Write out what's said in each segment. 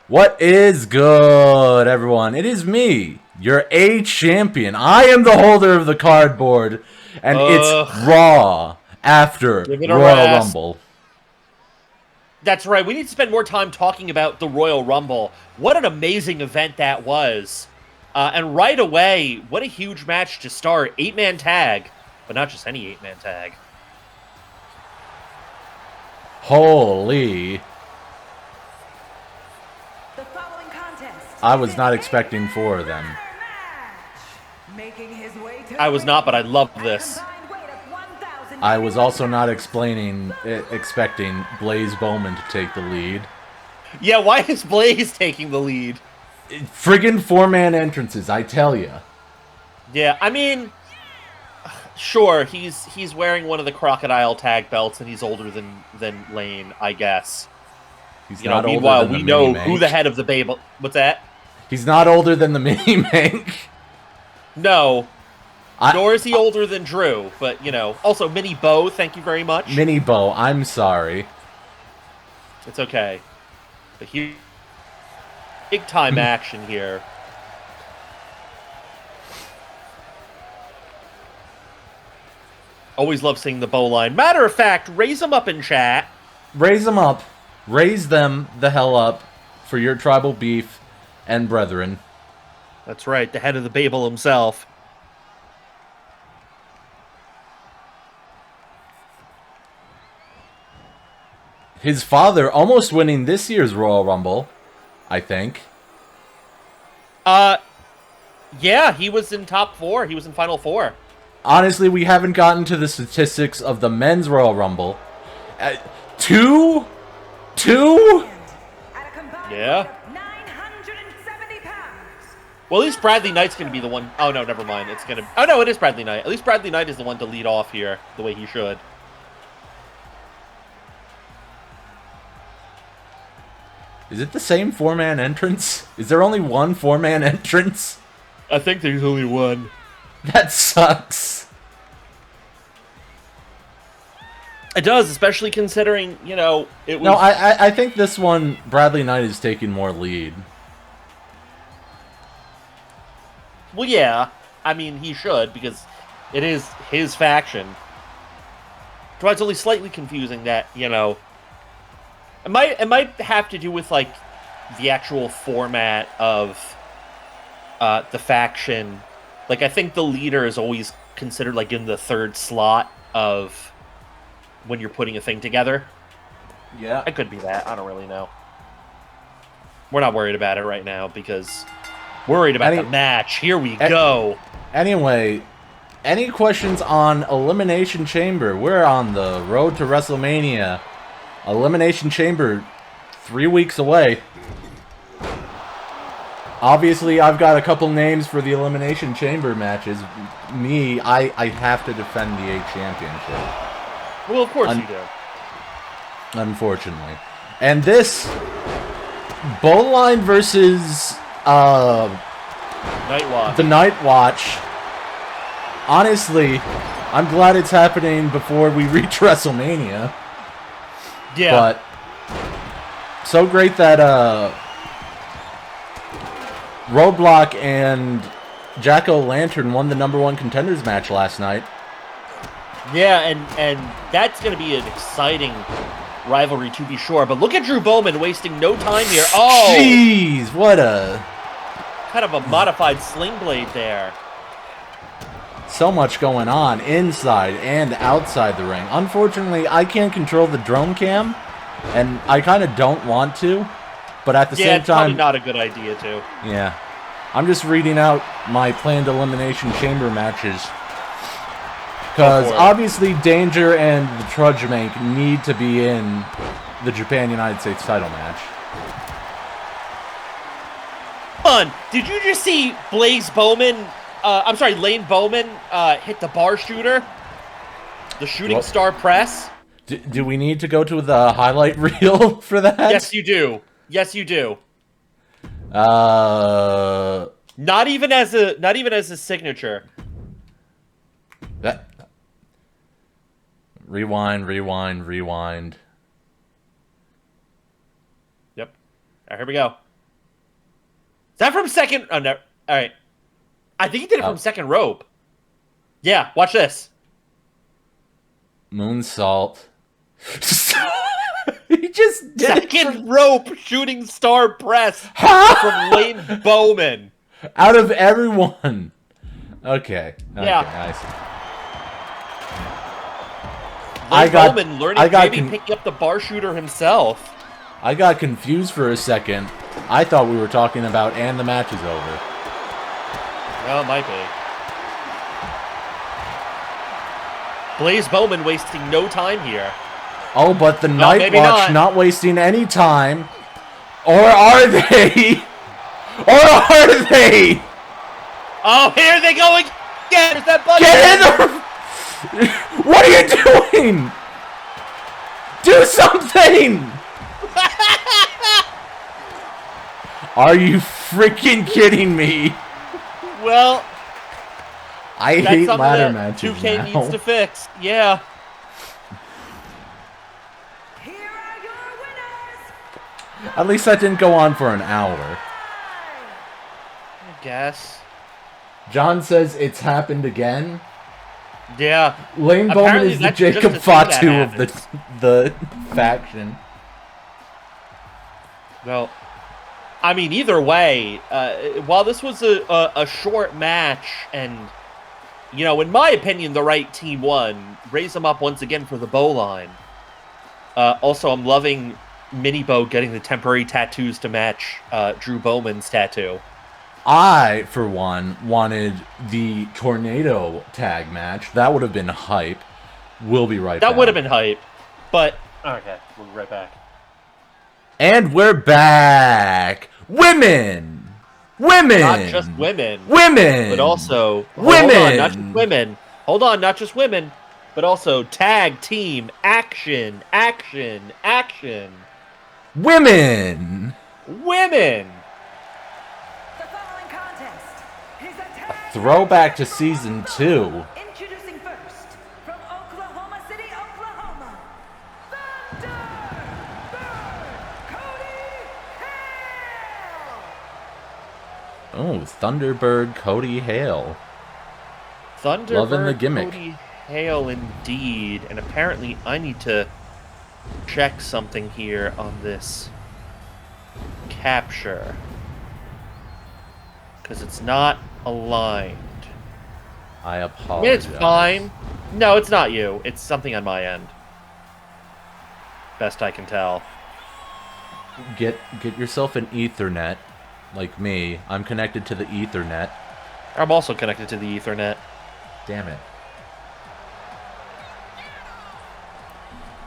What is good, everyone? It is me, your A champion. I am the holder of the cardboard, and it's Raw after Give it a Royal rest. Rumble. That's right. We need to spend more time talking about the Royal Rumble. What an amazing event that was. And right away, what a huge match to start. 8-man tag, but not just any 8-man tag. Holy. The following contest I was not expecting 4 of them. I was not, but I love this. I was also not expecting Blaze Bowman to take the lead. Yeah, why is Blaze taking the lead? Friggin' 4-man entrances, I tell ya. Yeah, I mean, sure, he's wearing one of the crocodile tag belts, and he's older than Lane, I guess. He's not older meanwhile, than the we know Mini-Mank. who the head of the Babel. What's that? He's not older than the Mini-Mank. No. Nor is he older than Drew, but, you know. Also, Mini Bo, thank you very much. Mini Bo, I'm sorry. It's okay. But here, big-time action here. Always love seeing the Bowline. Matter of fact, raise them up in chat. Raise them up. Raise them the hell up for your tribal beef and brethren. That's right, the head of the Babel himself. His father almost winning this year's Royal Rumble, I think. Yeah, he was in top 4. He was in Final 4. Honestly, we haven't gotten to the statistics of the men's Royal Rumble. 2? Yeah. Well, at least Bradley Knight's going to be the one. Oh, no, never mind. It's going to. Oh, no, it is Bradley Knight. At least Bradley Knight is the one to lead off here the way he should. Is it the same 4-man entrance? Is there only one 4-man entrance? I think there's only one. That sucks. It does, especially considering, you know, it was... No, I think this one, Bradley Knight is taking more lead. Well, yeah. I mean, he should, because it is his faction. But it's only slightly confusing that, you know... It might have to do with, like, the actual format of the faction. Like, I think the leader is always considered, like, in the 3rd slot of when you're putting a thing together. Yeah. It could be that. I don't really know. We're not worried about it right now, because we're worried about the match. Here we go. Anyway, any questions on Elimination Chamber? We're on the road to WrestleMania. Elimination Chamber, 3 weeks away. Obviously, I've got a couple names for the Elimination Chamber matches. I have to defend the A Championship. Well, of course you do. Unfortunately. And this, Bowline versus Night Watch. the Night Watch. Honestly, I'm glad it's happening before we reach WrestleMania. Yeah. But so great that Roadblock and Jack-O-Lantern won the #1 contenders match last night. Yeah, and that's going to be an exciting rivalry to be sure. But look at Drew Bowman wasting no time here. Oh! Jeez, what a... Kind of a modified sling blade there. So much going on inside and outside the ring. Unfortunately, I can't control the drone cam, and I kind of don't want to, but at the same Yeah, it's probably time... not a good idea, too. Yeah. I'm just reading out my planned Elimination Chamber matches. Because obviously Danger and the Trudgemank need to be in the Japan-United States title match. Fun! Did you just see Blaze Bowman... I'm sorry, Lane Bowman hit the bar shooter? The shooting star press? Do we need to go to the highlight reel for that? Yes, you do. Yes, you do. Not even as a signature. That... Rewind. Yep. All right, here we go. that from second? Oh, no. All right. I think he did it from second rope. Yeah, watch this. Moonsault. He just did Second rope shooting star press from Lane Bowman. Out of everyone. Okay. Yeah. I see. Bowman learning, maybe picking up the bar shooter himself. I got confused for a second. I thought we were talking about and the match is over. Well, it might be. Blaze Bowman wasting no time here. Oh, but the Night Watch not wasting any time. Or are they? Or are they? Oh, here they go again! There's that button! Get in there! What are you doing? Do something! Are you freaking kidding me? Well, I hate ladder matches 2K now. needs to fix. Yeah. Here are your winners. At least that didn't go on for an hour. I guess. John says it's happened again. Yeah. Lane Bowman is the Jacob Fatu of the faction. Well, I mean, either way, while this was a short match, and, you know, in my opinion, the right team won, raise them up once again for the Bowline. Also, I'm loving Mini Bow getting the temporary tattoos to match Drew Bowman's tattoo. I, for one, wanted the Tornado tag match. That would have been hype. We'll be right back. That would have been hype, but... Okay, we'll be right back. And we're back! Women! Women! Not just women. Women! But also... Women! Hold on, not just women. Hold on, not just women. But also tag team action, action, action. Women! Women! The following contest is a tag Throwback to Season 2. Introducing first, from Oklahoma City, Oklahoma, Thunderbird Cody Hale. Oh, Thunderbird Cody Hale. Thunderbird Loving the gimmick. Cody Hale indeed. And apparently I need to check something here on this capture. Because it's not aligned. I I mean, apologize. it's fine. No, it's not you. It's something on my end. Best I can tell. Get yourself an Ethernet, like me. I'm connected to the Ethernet. I'm also connected to the Ethernet. Damn it.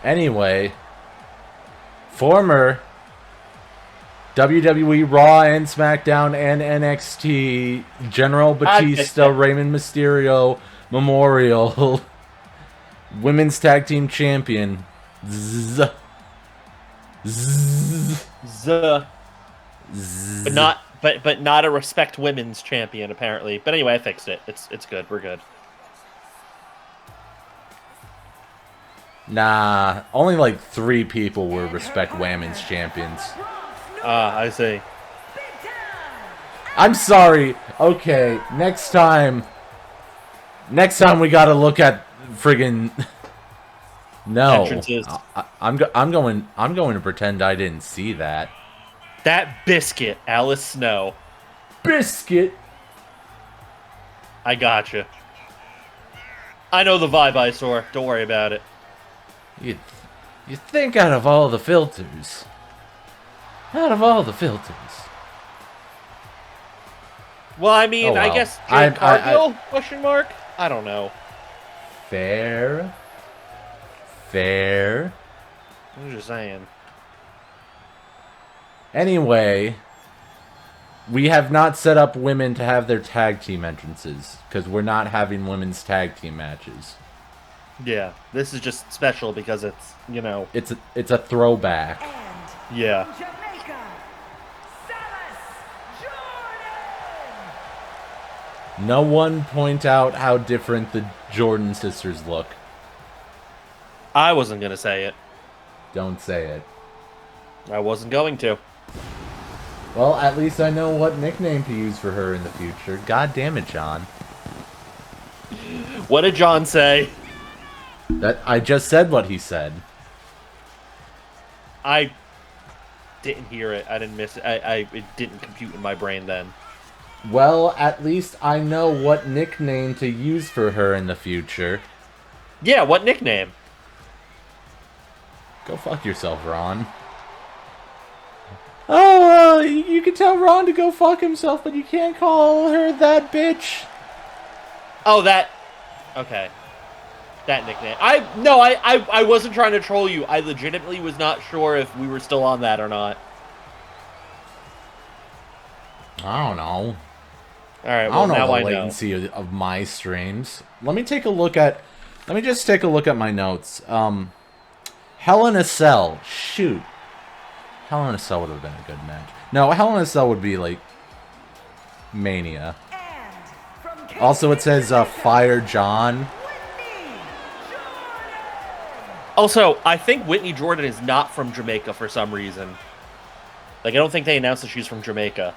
Anyway, former WWE Raw and SmackDown and NXT General Batista Raymond Mysterio Memorial Women's Tag Team Champion Z. But not a Respect Women's champion apparently. But anyway, I fixed it. It's good. We're good. Nah, only like 3 people were Respect Women's champions. I see. I'm sorry. Okay, next time we gotta look at friggin' no. Entrances. I'm going to pretend I didn't see that. That biscuit, Alice Snow. Biscuit. I gotcha. I know the vibe I saw. Don't worry about it. You think out of all the filters. Out of all the filters. Well, I mean, Oh, well. I guess Jade Cargill? Question mark? I don't know. Fair. Fair. I'm just saying. Anyway, we have not set up women to have their tag team entrances because we're not having women's tag team matches. Yeah, this is just special because it's, you know. It's a throwback. And Yeah. from Jamaica, Salas Jordan. No one point out how different the Jordan sisters look. I wasn't going to say it. Don't say it. I wasn't going to. Well, at least I know what nickname to use for her in the future. God damn it, John. What did John say? That I just said what he said. I didn't hear it. I didn't miss it. It didn't compute in my brain then. Well, at least I know what nickname to use for her in the future. Yeah, what nickname? Go fuck yourself, Ron. Oh, you can tell Ron to go fuck himself, but you can't call her that bitch. Oh, that... Okay. That nickname. I wasn't trying to troll you. I legitimately was not sure if we were still on that or not. I don't know. Alright, well, now I know. I don't know the latency of my streams. Let me take a look at... Let me just take a look at my notes. Hell in a Cell. Shoot. Hell in a Cell would have been a good match. No, Hell in a Cell would be, like, Mania. Also, it says, Fire John. Also, I think Whitney Jordan is not from Jamaica for some reason. Like, I don't think they announced that she's from Jamaica.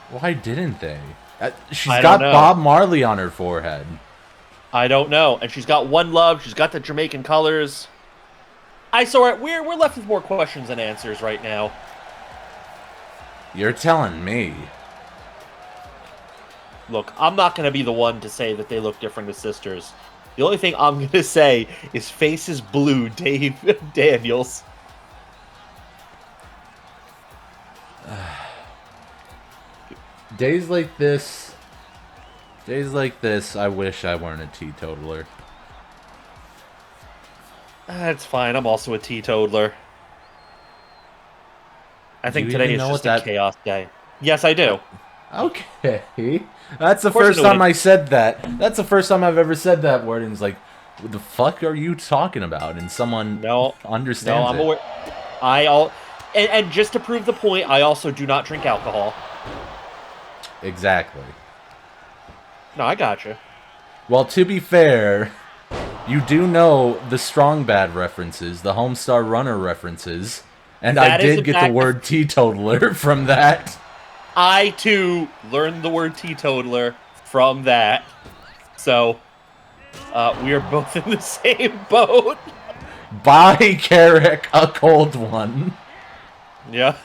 Why didn't they? She's got Bob Marley on her forehead. I don't know. And she's got One Love. She's got the Jamaican colors. We're left with more questions than answers right now. You're telling me. Look, I'm not going to be the one to say that they look different as sisters. The only thing I'm going to say is face is blue, Dave Daniels. Days like this, I wish I weren't a teetotaler. That's fine. I'm also a teetotaler. I think today is just a chaos day. Yes, I do. Okay. That's the first time I said that. That's the first time I've ever said that word, and it's like, what the fuck are you talking about? And someone understands it. I'm aware. And just to prove the point, I also do not drink alcohol. Exactly. No, I gotcha. Well, to be fair, you do know the Strong Bad references, the Homestar Runner references, and I did get the word teetotaler from that. I, too, learned the word teetotaler from that. So, we are both in the same boat. Bye, Carrick, a cold one. Yeah.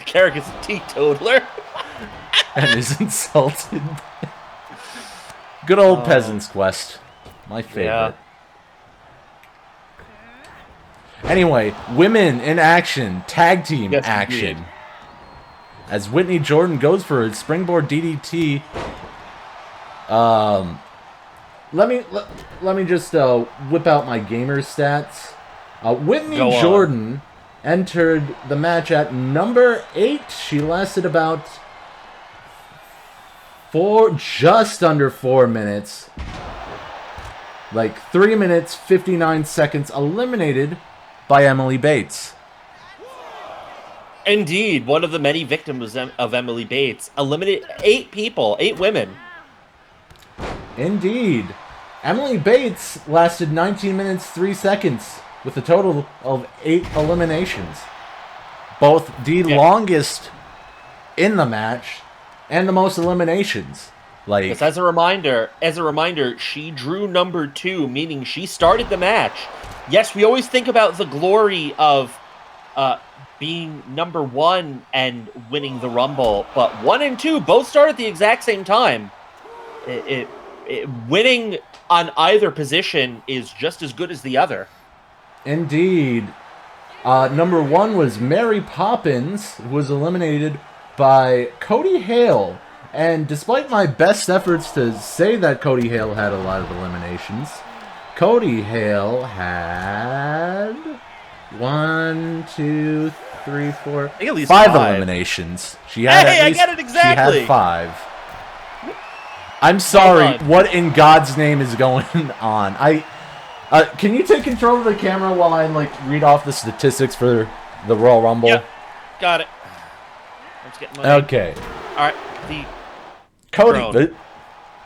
Carrick is a teetotaler. And is insulted. Good old Peasant's Quest. My favorite. Yeah. Anyway, women in action. Tag team action. Indeed. As Whitney Jordan goes for a springboard DDT. Let me just whip out my gamer stats. Whitney Jordan entered the match at number 8. She lasted about just under 4 minutes. Like 3 minutes, 59 seconds, eliminated by Emily Bates. Indeed, one of the many victims of Emily Bates. Eliminated 8 people, 8 women. Indeed. Emily Bates lasted 19 minutes, 3 seconds, with a total of 8 eliminations. Both the longest in the match and the most eliminations. Like, yes, as a reminder, she drew number 2, meaning she started the match. Yes, we always think about the glory of being number 1 and winning the Rumble, but 1 and 2 both start at the exact same time. Winning on either position is just as good as the other. Indeed. Number 1 was Mary Poppins, who was eliminated by Cody Hale. And despite my best efforts to say that Cody Hale had a lot of eliminations, Cody Hale had 1, 2, 3, 4, I think at least 5 eliminations. She had I got it exactly. She had 5. I'm sorry. What in God's name is going on? Can you take control of the camera while I read off the statistics for the Royal Rumble? Yep. Got it. I'm just getting my Okay. All right. Cody. Drone.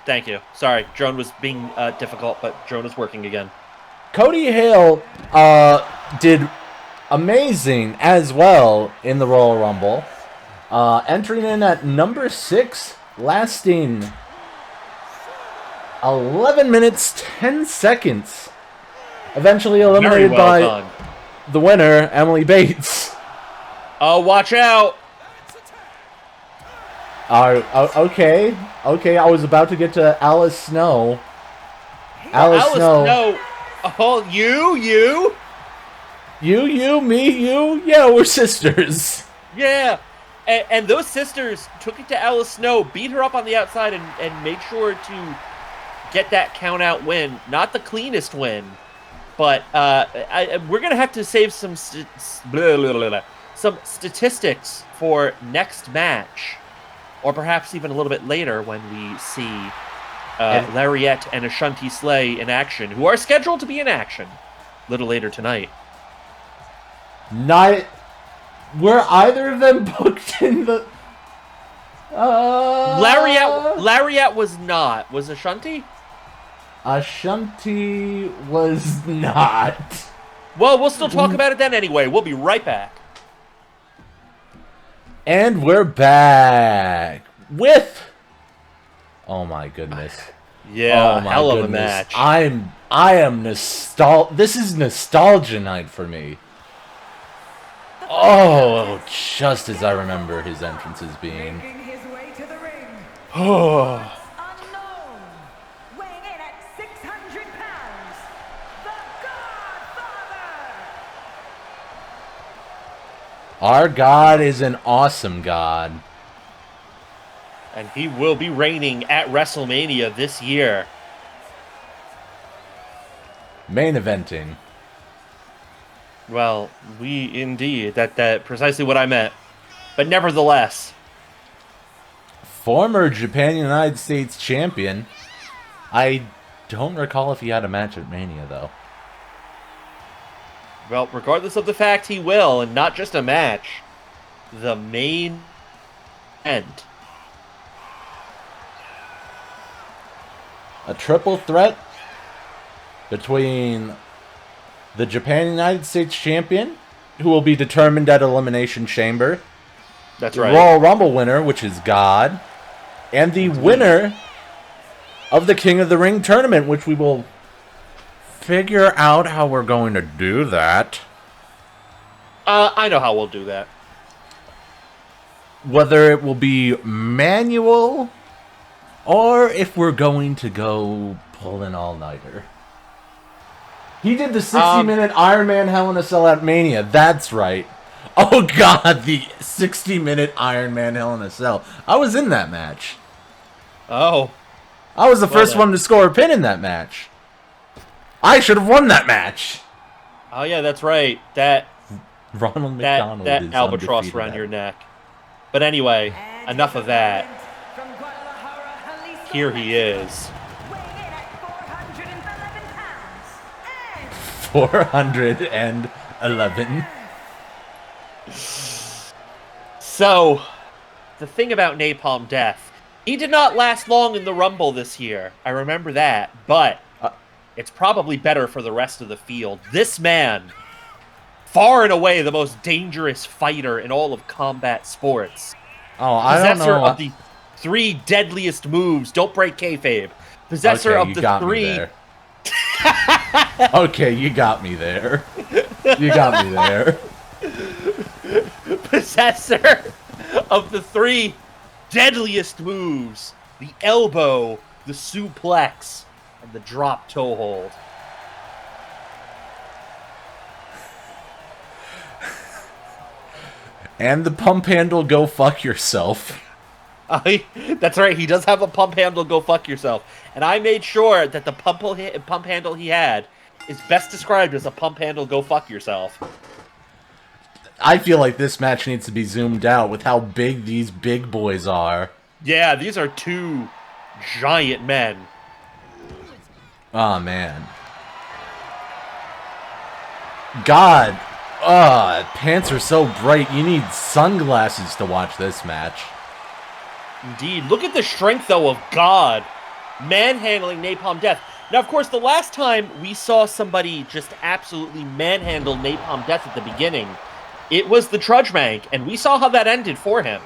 Thank you. Sorry, drone was being difficult, but drone is working again. Cody Hale did amazing as well in the Royal Rumble. Entering in at number 6, lasting 11 minutes, 10 seconds. Eventually eliminated by the winner, Emily Bates. Oh, watch out! Okay. I was about to get to Alice Snow. Alice Snow. Oh, you? You, me, you. Yeah, we're sisters. Yeah. And those sisters took it to Alice Snow, beat her up on the outside, and made sure to get that count-out win. Not the cleanest win, but we're going to have to save some statistics for next match, or perhaps even a little bit later when we see Lariette and Ashunti Slay in action, who are scheduled to be in action a little later tonight. Were either of them booked in the... Lariette was not. Was Ashunti? Ashunti was not. Well, we'll still talk about it then anyway. We'll be right back. And we're back with... Oh my goodness. Yeah, hell of a match. I am nostalgic. This is nostalgia night for me. Oh, just as I remember his entrances being. Making his way to the ring. Oh. Unknown. Weighing in at 600 pounds. The Godfather. Our God is an awesome God. And he will be reigning at WrestleMania this year. Main eventing. Well, indeed. That precisely what I meant. But nevertheless. Former Japan United States champion. I don't recall if he had a match at Mania, though. Well, regardless of the fact he will, and not just a match, the main event. A triple threat between the Japan United States champion, who will be determined at Elimination Chamber. That's right. Royal Rumble winner, which is God. And the winner of the King of the Ring tournament, which we will figure out how we're going to do that. I know how we'll do that. Whether it will be manual or if we're going to go pull an all-nighter. He did the 60-minute Iron Man Hell in a Cell at Mania. That's right. Oh, God, the 60-minute Iron Man Hell in a Cell. I was in that match. Oh. I was the first one to score a pin in that match. I should have won that match. Oh, yeah, that's right. That Ronald McDonald that is albatross undefeated around at your neck. But anyway, enough of that. Here he is. Weighing in at 411 pounds. And 411. So, the thing about Napalm Death, he did not last long in the Rumble this year. I remember that. But it's probably better for the rest of the field. This man, far and away the most dangerous fighter in all of combat sports. Oh, I don't know. Possessor of the 3 deadliest moves. Don't break kayfabe. Possessor of the 3. Okay, you got me there. You got me there. Possessor of the 3 deadliest moves: the elbow, the suplex, and the drop toe hold. And the pump handle, go fuck yourself. That's right, he does have a pump handle, go fuck yourself. And I made sure that the pump handle he had is best described as a pump handle, go fuck yourself. I feel like this match needs to be zoomed out with how big these big boys are. Yeah, these are 2 giant men. Oh, man. God. Pants are so bright. You need sunglasses to watch this match. Indeed. Look at the strength, though, of God. Manhandling Napalm Death. Now, of course, the last time we saw somebody just absolutely manhandle Napalm Death at the beginning, It was the Trudgemank, and we saw how that ended for him.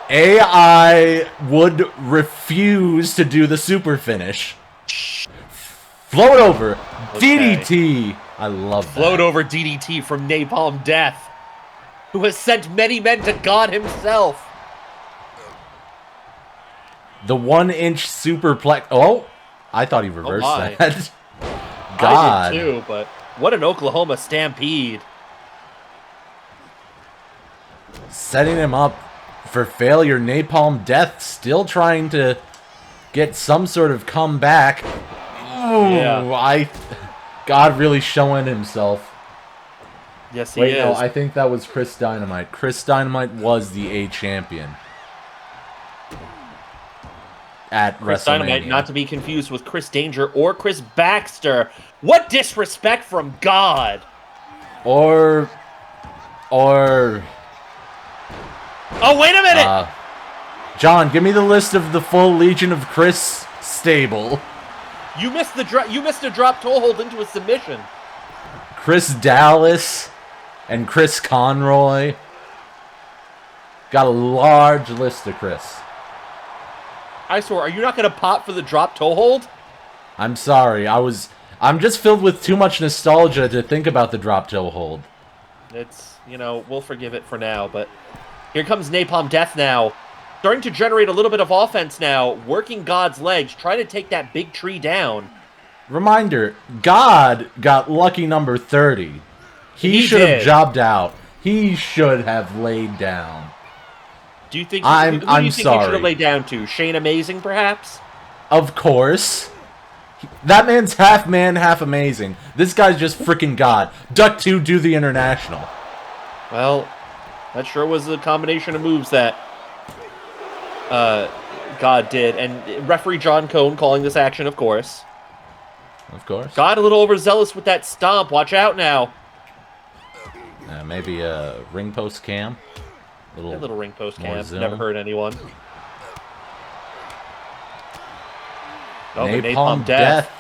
AI would refuse to do the super finish. Float over. Okay. DDT. I love that. Float over DDT from Napalm Death, who has sent many men to God himself. The 1-inch superplex. Oh, I thought he reversed that. God. I did too, but what an Oklahoma stampede. Setting him up for failure. Napalm Death still trying to get some sort of comeback. Ooh, yeah. God really showing himself. Yes, he is. No, I think that was Chris Dynamite. Chris Dynamite was the A champion at Chris WrestleMania. Dynamite, not to be confused with Chris Danger or Chris Baxter. What disrespect from God! Or... Oh, wait a minute! John, give me the list of the full Legion of Chris stable. You missed a drop toe hold into a submission. Chris Dallas and Chris Conroy. Got a large list of Chris. I swear, are you not going to pop for the drop toe hold? I'm sorry. I'm just filled with too much nostalgia to think about the drop toe hold. It's, we'll forgive it for now, but here comes Napalm Death now. Starting to generate a little bit of offense now, working God's legs, trying to take that big tree down. Reminder, God got lucky number 30. He should have jobbed out. He should have laid down. Do you think I'm he should sorry. have laid down to? Shane Amazing, perhaps? Of course. That man's half man, half amazing. This guy's just freaking God. Duck 2, do the international. Well, that sure was a combination of moves that God did. And referee John Cone calling this action, of course. Of course. God a little overzealous with that stomp. Watch out now. Maybe a ring post cam. A little ring post cam. zoom. Never hurt anyone. Oh, Napalm Death.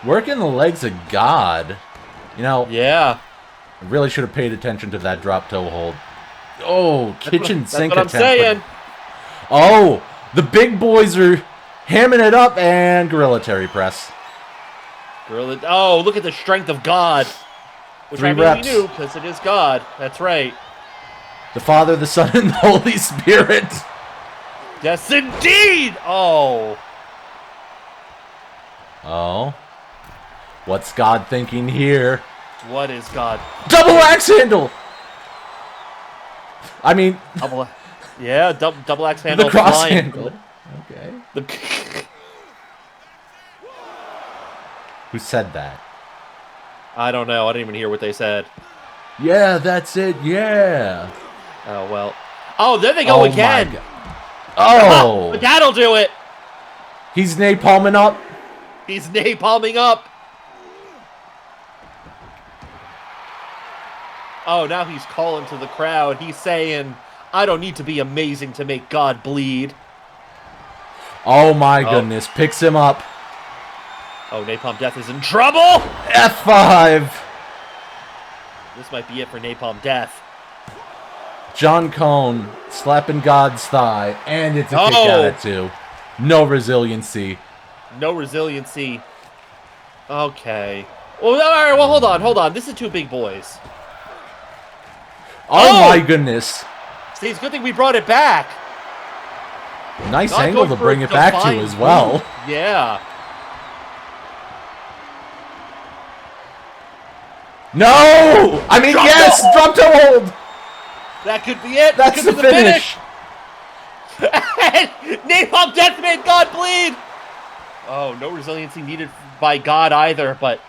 Working the legs of God. Yeah. I really should have paid attention to that drop toe hold. Oh, kitchen sink attempt. That's what I'm saying. Oh, the big boys are hamming it up, and gorilla Terry press. Oh, look at the strength of God. Which 3 I mean reps. we knew, because it is God. That's right. The Father, the Son, and the Holy Spirit. Yes, indeed! Oh. Oh. What's God thinking here? What is God? Double axe handle! I mean... double axe handle. The cross flying. handle. Okay. Who said that? I don't know. I didn't even hear what they said. Yeah, that's it. Yeah. Oh, well. Oh, there they go again. Oh. But that'll do it. He's napalming up. He's napalming up. Oh, now he's calling to the crowd. He's saying, I don't need to be amazing to make God bleed. Oh, my goodness. Picks him up. Oh, Napalm Death is in trouble. F5. This might be it for Napalm Death. John Cone slapping God's thigh, and it's a kick out at 2. No resiliency. No resiliency. Okay. Well, all right. Well, hold on. This is 2 big boys. Oh my goodness. See, it's a good thing we brought it back. Nice angle to bring it back to as well. Yeah. No! I mean, yes! Drop toe hold! That could be it. That's the finish. Napalm Death made God bleed. Oh, no resiliency needed by God either. But,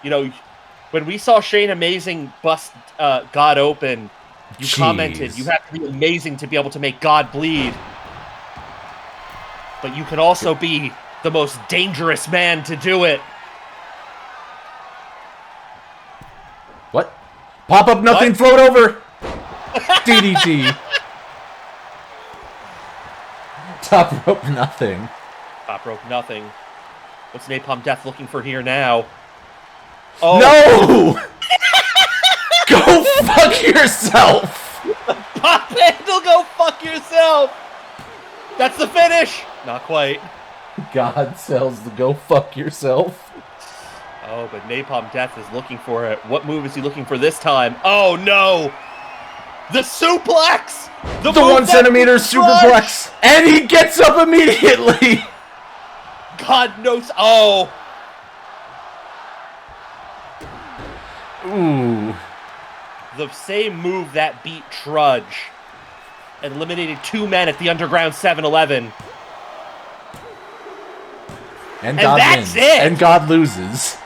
when we saw Shane Amazing bust God open, you commented, you have to be amazing to be able to make God bleed. But you can also be the most dangerous man to do it. What? Pop up nothing, float over! DDT. Top rope nothing. Top rope nothing. What's Napalm Death looking for here now? Oh. No! Go Go fuck yourself! Pop handle, go fuck yourself! That's the finish! Not quite. God sells the go fuck yourself. Oh, but Napalm Death is looking for it. What move is he looking for this time? Oh, no! The suplex! The 1 centimeter superplex! And he gets up immediately! God knows. Oh! Ooh. The same move that beat Trudge. Eliminated 2 men at the Underground 7-Eleven. And God that's wins. it! And God loses.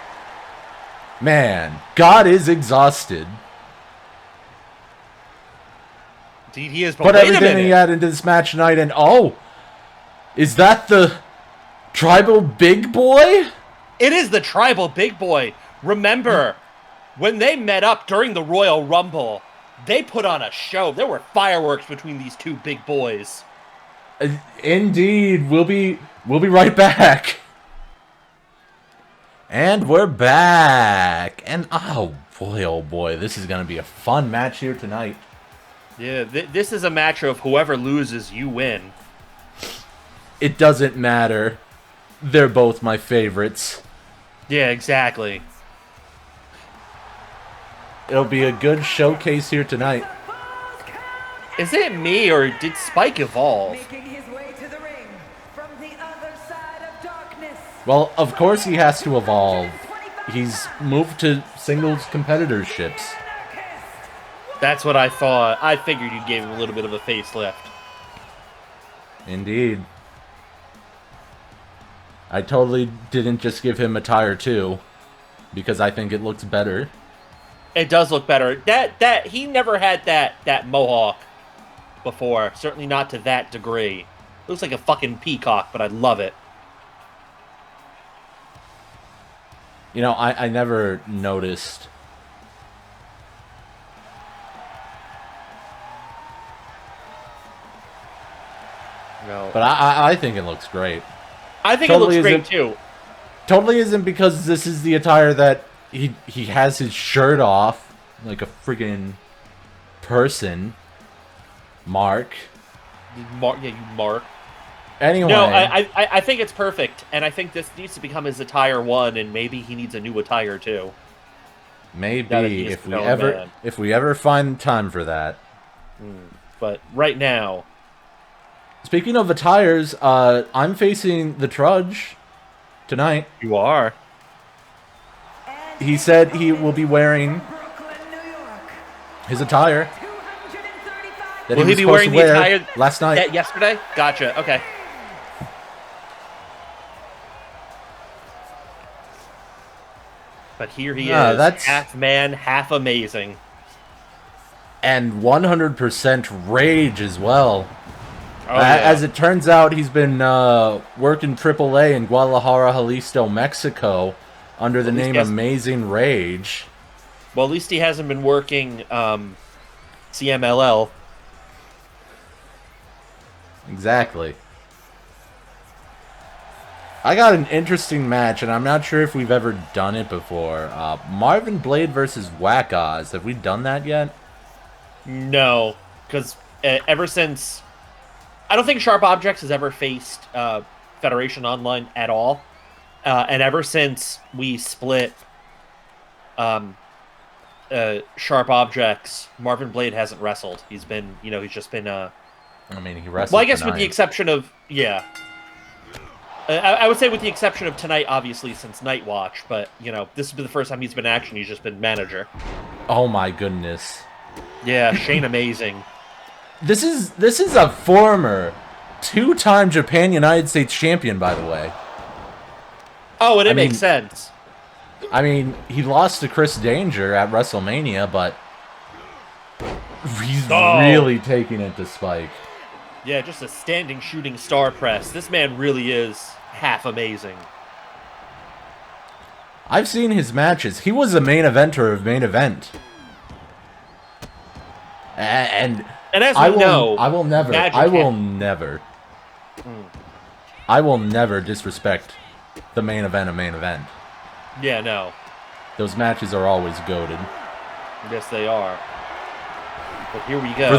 Man, God is exhausted. Indeed he is, but Put wait a everything minute. he had into this match tonight, and oh! Is that the Tribal Big Boy? It is the Tribal Big Boy. Remember, when they met up during the Royal Rumble, they put on a show. There were fireworks between these two big boys. Indeed. We'll be right back. And we're back. And oh boy, this is going to be a fun match here tonight. Yeah, this is a match of whoever loses, you win. It doesn't matter. They're both my favorites. Yeah, exactly. It'll be a good showcase here tonight. Is it me, or did Spike evolve? Making his way to the ring from the other side of darkness. Well, of course he has to evolve. He's moved to singles competitorships. That's what I thought. I figured you gave him a little bit of a facelift. Indeed. I totally didn't just give him a tire too, because I think it looks better. It does look better. That he never had that mohawk before. Certainly not to that degree. Looks like a fucking peacock, but I love it. You know, I never noticed. No. But I think it looks great. I think Totally it looks great isn't- too. Totally isn't because this is the attire that he has his shirt off like a friggin' person. Mark. Yeah, you mark. Anyway. No, I think it's perfect, and I think this needs to become his attire 1, and maybe he needs a new attire 2. Maybe if we ever find time for that. But right now, Speaking of attires, I'm facing the Trudge tonight. you are. He said he will be wearing Brooklyn, New York. his attire 235 that Will he he was be supposed wearing to the wear attire last night. yesterday? Gotcha. Okay. But here he Yeah, is, that's- half man, half amazing. And 100% rage as well. Oh, yeah. As it turns out, he's been working AAA in Guadalajara, Jalisco, Mexico, under the At least name he has- Amazing Rage. Well, at least he hasn't been working CMLL. Exactly. I got an interesting match, and I'm not sure if we've ever done it before. Marvin Blade versus Whack Oz. Have we done that yet? No, because ever since... I don't think Sharp Objects has ever faced Federation Online at all. And ever since we split Sharp Objects, Marvin Blade hasn't wrestled. He's been, he's just been... I mean, he wrestled well, I guess with tonight. the exception of... Yeah. I would say with the exception of tonight, obviously, since Night Watch. But, this has been the first time he's been in action. He's just been manager. Oh my goodness. Yeah, Shane Amazing. This is a former 2-time Japan United States champion, by the way. Oh, and it I mean- makes sense. I mean, he lost to Chris Danger at WrestleMania, but he's Oh. really taking it to Spike. Yeah, just a standing shooting star press. This man really is half amazing. I've seen his matches. He was a main eventer of Main Event. And And as I we will, know, I will never, Magic I will can- never, I will never disrespect the main event of Main Event. Yeah, no. Those matches are always goated. Yes, they are. But here we go.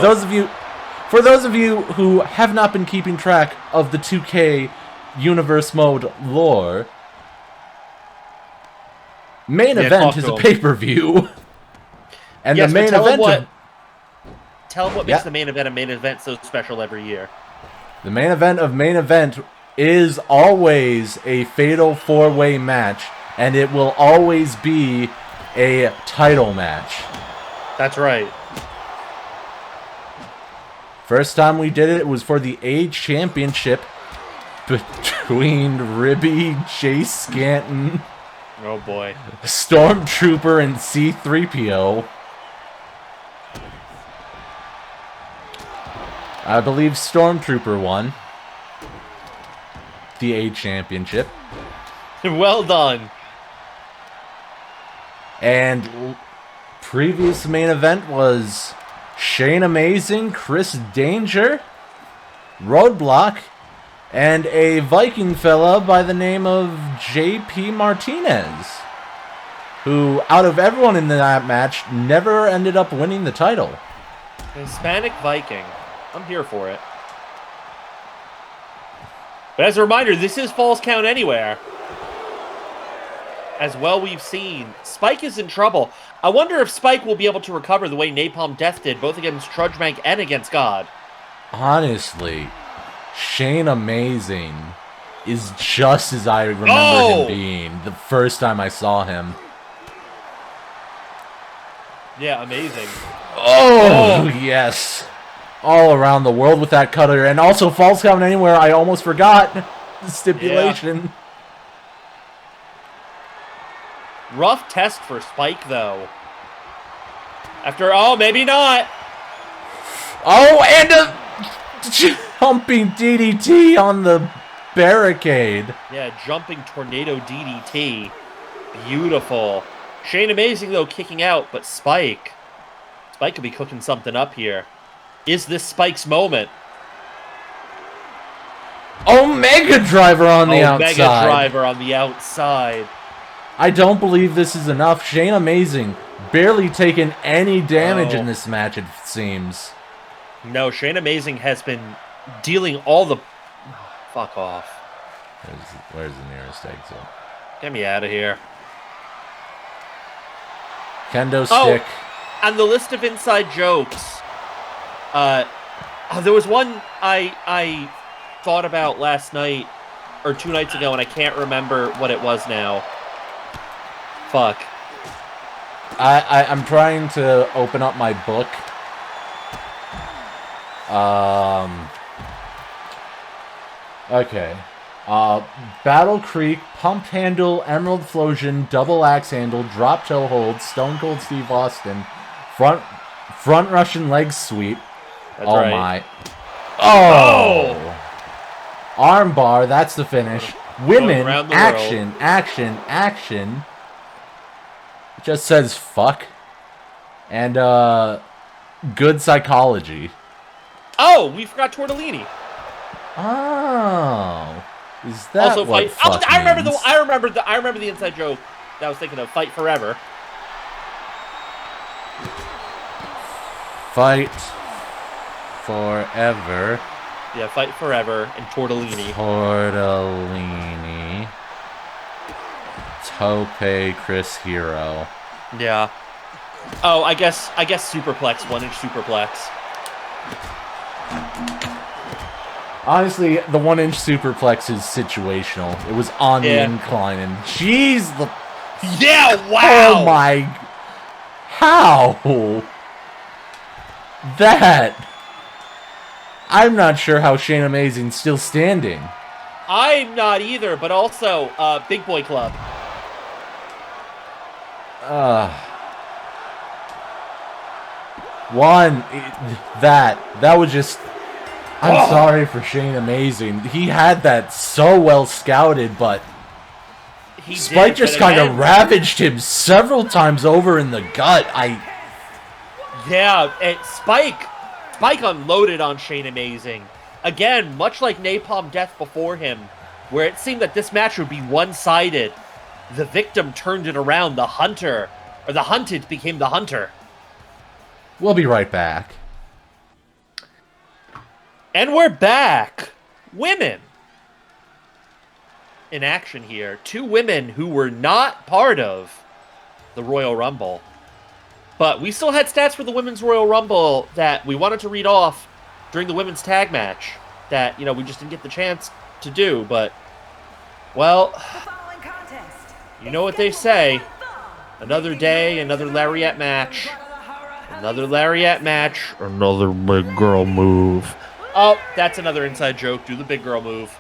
For those of you who have not been keeping track of the 2K universe mode lore, main event is a pay-per-view. And yes, the main event tell them what makes the main event a main event so special every year. The main event of main event is always a fatal 4-way match, and it will always be a title match. That's right. First time we did it, it was for the Age Championship between Ribby, Chase Scanton, oh boy, Stormtrooper, and C-3PO. I believe Stormtrooper won the Age Championship. Well done. And previous main event was Shane Amazing, Chris Danger, Roadblock, and a Viking fella by the name of JP Martinez, who, out of everyone in that match, never ended up winning the title. Hispanic Viking. I'm here for it. But as a reminder, this is Falls Count Anywhere. As well, we've seen Spike is in trouble. I wonder if Spike will be able to recover the way Napalm Death did, both against Trudgemank and against God. Honestly, Shane Amazing is just as I remember him being the first time I saw him. Yeah, amazing. Oh, yes. All around the world with that cutter. And also Falls Count Anywhere, I almost forgot the stipulation. Yeah. Rough test for Spike, though. Maybe not. Oh, and a jumping DDT on the barricade. Yeah, jumping tornado DDT. Beautiful. Shane Amazing, though, kicking out, but Spike could be cooking something up here. Is this Spike's moment? Omega Driver on the outside. Omega Driver on the outside. I don't believe this is enough. Shane Amazing barely taken any damage in this match, it seems. No, Shane Amazing has been dealing all the... Fuck off. Where's the nearest exit? Get me out of here. Kendo stick. On the list of inside jokes, there was one I thought about last night, or 2 nights ago, and I can't remember what it was now. Fuck. I'm trying to open up my book. Okay. Battle Creek, Pump Handle, Emerald Flosion, Double Axe Handle, Drop Toe Hold, Stone Cold Steve Austin, Front Russian Leg Sweep. That's right. My. Oh! Armbar, that's the finish. Women, action. It just says fuck. And, good psychology. Oh, we forgot Tortellini. Oh. Is that also what fight? fuck I remember means? I remember the inside joke that I was thinking of. Fight forever. Fight forever. Yeah, fight forever and Tortellini. Tortellini. Tope Chris Hero. Yeah. Oh, I guess superplex, 1-inch superplex. Honestly, the 1-inch superplex is situational. It was on the incline, and jeez, yeah, wow! Oh my, how? That, I'm not sure how Shane Amazing's still standing. I'm not either, but also, Big Boy Club. That was just... I'm sorry for Shane Amazing. He had that so well scouted, but Spike just kind of ravaged him several times over in the gut. Yeah, and Spike unloaded on Shane Amazing. Again, much like Napalm Death before him, where it seemed that this match would be one-sided. The victim turned it around. The hunted became the hunter. We'll be right back. And we're back. Women in action here. 2 women who were not part of the Royal Rumble. But we still had stats for the Women's Royal Rumble that we wanted to read off during the women's tag match that, we just didn't get the chance to do. But, well, you know what they say. Another day, another Lariette match. Another Lariette match. Another big girl move. Oh, that's another inside joke. Do the big girl move.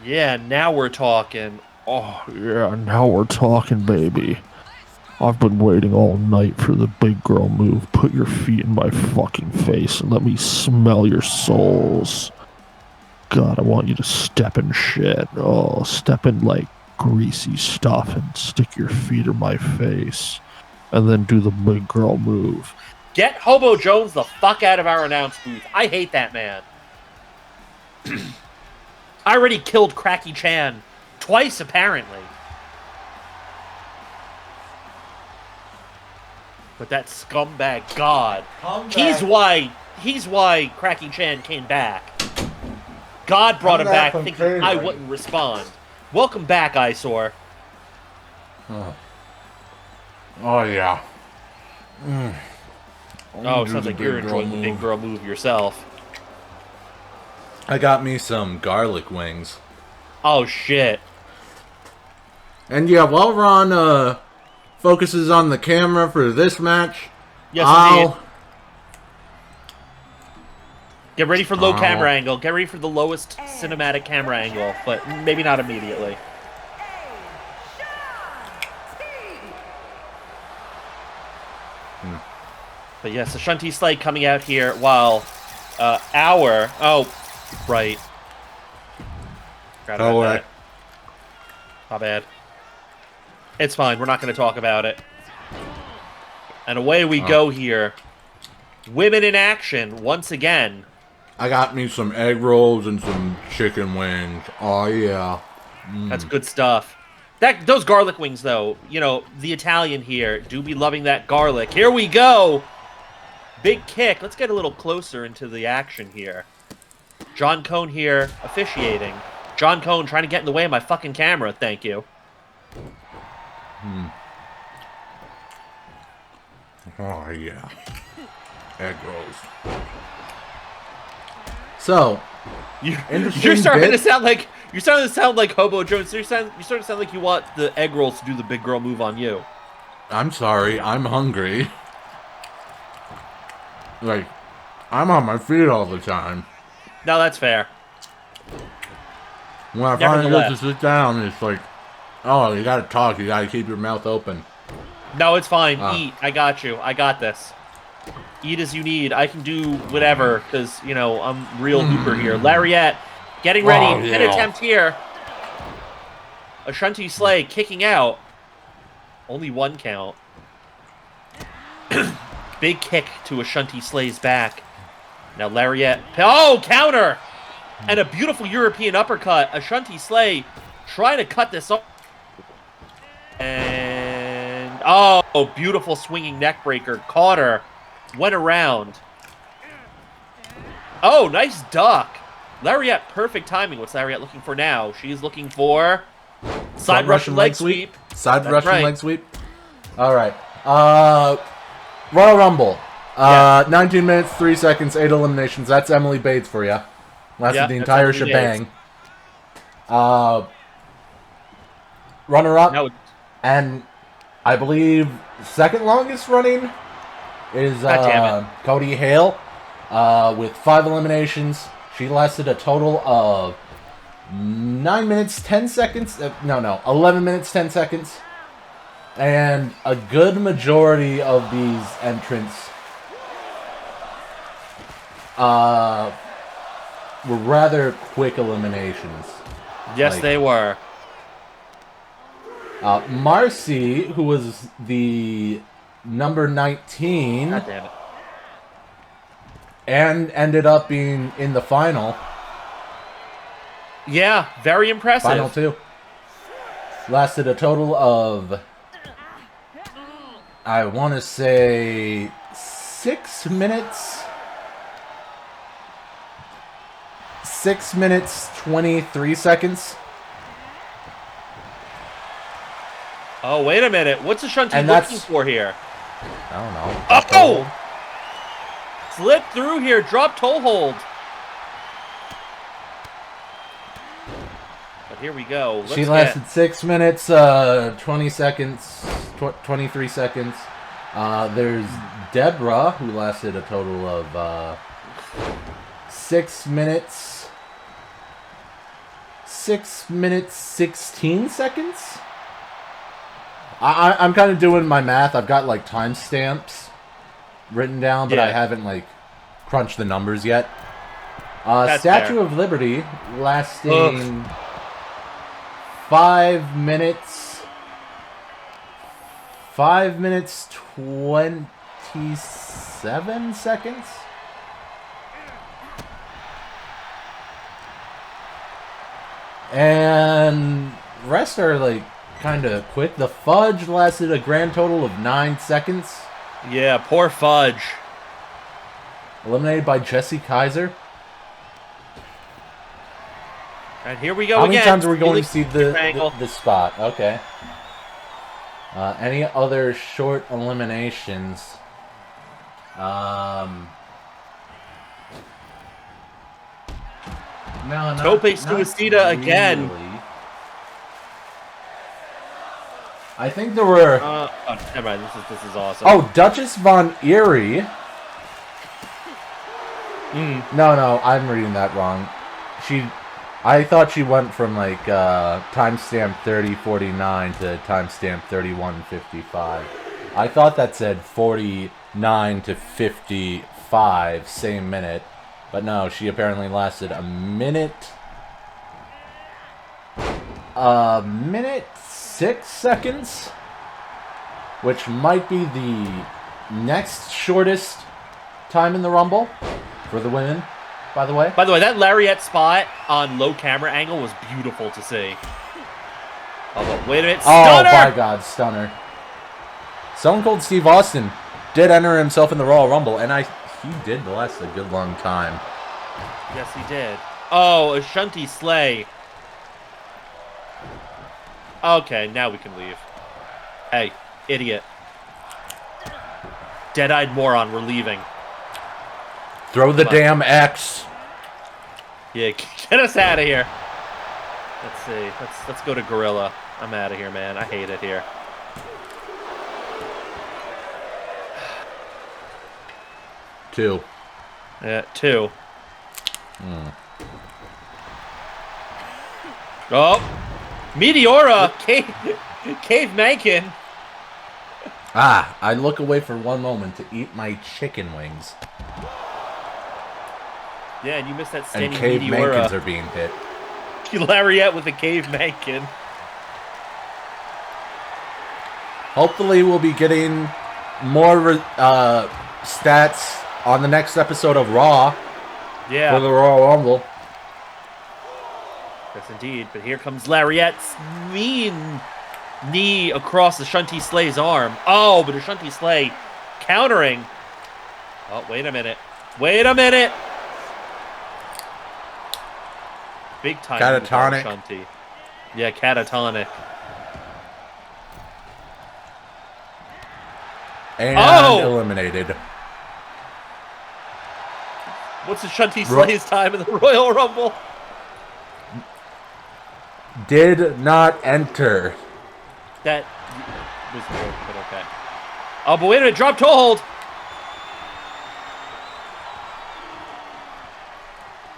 Yeah, now we're talking. Oh, yeah, now we're talking, baby. I've been waiting all night for the big girl move. Put your feet in my fucking face and let me smell your souls. God, I want you to step in shit. Oh, step in, like, greasy stuff and stick your feet in my face. And then do the big girl move. Get Hobo Jones the fuck out of our announce booth. I hate that man. I already killed Cracky Chan. Twice, apparently. But that scumbag, God. He's why Cracky Chan came back. God brought him back thinking I wouldn't respond. Welcome back, Eyesore. Oh, yeah. Oh, sounds like you're enjoying the big girl move yourself. I got me some garlic wings. Oh, shit. And yeah, while Ron focuses on the camera for this match, Yes, indeed. Get ready for low camera angle. Get ready for the lowest cinematic camera angle, but maybe not immediately. But yes, Ashunti Slay coming out here while right. Forgot about that. My bad. It's fine. We're not going to talk about it. And away we go here. Women in action once again. I got me some egg rolls and some chicken wings. Oh, yeah. That's good stuff. Those garlic wings, though, the Italian here do be loving that garlic. Here we go. Big kick. Let's get a little closer into the action here. John Cone here officiating. John Cone trying to get in the way of my fucking camera. Thank you. Oh, yeah. Egg rolls. So, you're starting to sound like Hobo Jones. You're starting to sound like you want the egg rolls to do the big girl move on you. I'm sorry. I'm hungry. Like, I'm on my feet all the time. No, that's fair. When I finally get to sit down, it's like, oh, you gotta talk. You gotta keep your mouth open. No, it's fine. Eat. I got you. I got this. Eat as you need. I can do whatever, because, I'm real hooper here. Lariette, getting ready. Oh, yeah. Pin attempt here. Ashunti Slay kicking out. Only 1 count. Big kick to Ashunti Slay's back. Now Lariette. Oh, counter! And a beautiful European uppercut. Ashunti Slay trying to cut this off. And, oh, beautiful swinging neck breaker. Caught her. Went around. Oh, nice duck. Lariette, perfect timing. What's Lariette looking for now? She's looking for side Russian leg sweep. Side Russian leg sweep. All right. Royal Rumble. 19 minutes, 3 seconds, 8 eliminations. That's Emily Bates for you. Lasted the entire shebang. Runner-up. No. And I believe second longest running is Cody Hale with 5 eliminations. She lasted a total of 9 minutes, 10 seconds. 11 minutes, 10 seconds. And a good majority of these entrants were rather quick eliminations. Yes, they were. Marcy, who was the number 19, God damn it. and ended up being in the final. Yeah, very impressive. Final 2. Lasted a total of, I want to say, 6 minutes. 6 minutes, 23 seconds. Oh, wait a minute. What's Ashunti looking for here? I don't know. Oh! Slip through here. Drop toe hold. But here we go. She lasted 6 minutes, 20 seconds, 23 seconds. There's Debra, who lasted a total of 6 minutes. 6 minutes, 16 seconds? I'm kind of doing my math. I've got, like, timestamps written down, but I haven't, like, crunched the numbers yet. Statue of Liberty lasting 5 minutes... 5 minutes, 27 seconds? And rest are, like, kind of quick. The Fudge lasted a grand total of 9 seconds. Yeah, poor Fudge. Eliminated by Jesse Kaiser. And here we go How again. many times are we going to see the spot? Okay. Any other short eliminations? No, Tope Suicida again. I think there were... oh, never mind. This is awesome. Oh, Duchess Von Erie. No, I'm reading that wrong. I thought she went from, like, timestamp 3049 to timestamp 3155. I thought that said 49 to 55, same minute. But no, she apparently lasted a minute... 6 seconds, which might be the next shortest time in the Rumble for the women, by the way. By the way, that Lariette spot on low camera angle was beautiful to see. Oh, but wait a minute. Stunner! Oh, my God, stunner. Stone Cold Steve Austin did enter himself in the Royal Rumble, and he did last a good long time. Yes, he did. Oh, Ashunti Slay. Okay, now we can leave. Hey, idiot. Dead-eyed moron, we're leaving. Throw the damn X. Yeah, get us out of here. Let's see. Let's go to Gorilla. I'm out of here, man. I hate it here. Two. Yeah, 2. Oh! Meteora! Cave Mankin! I look away for one moment to eat my chicken wings. Yeah, and you missed that standing and Cave Meteora. Mankins are being hit. Lariette with a Cave Mankin. Hopefully we'll be getting more stats on the next episode of Raw. Yeah. For the Royal Rumble. Yes, indeed. But here comes Lariette's mean knee across Ashunti Slay's arm. Oh, but Ashunti Slay countering. Oh, wait a minute. Wait a minute. Big time. Catatonic. Ashunti. Yeah, catatonic. And eliminated. What's Ashunti Slay's time in the Royal Rumble? Did not enter. That was good, but okay. Oh, but wait a minute. Drop toe hold.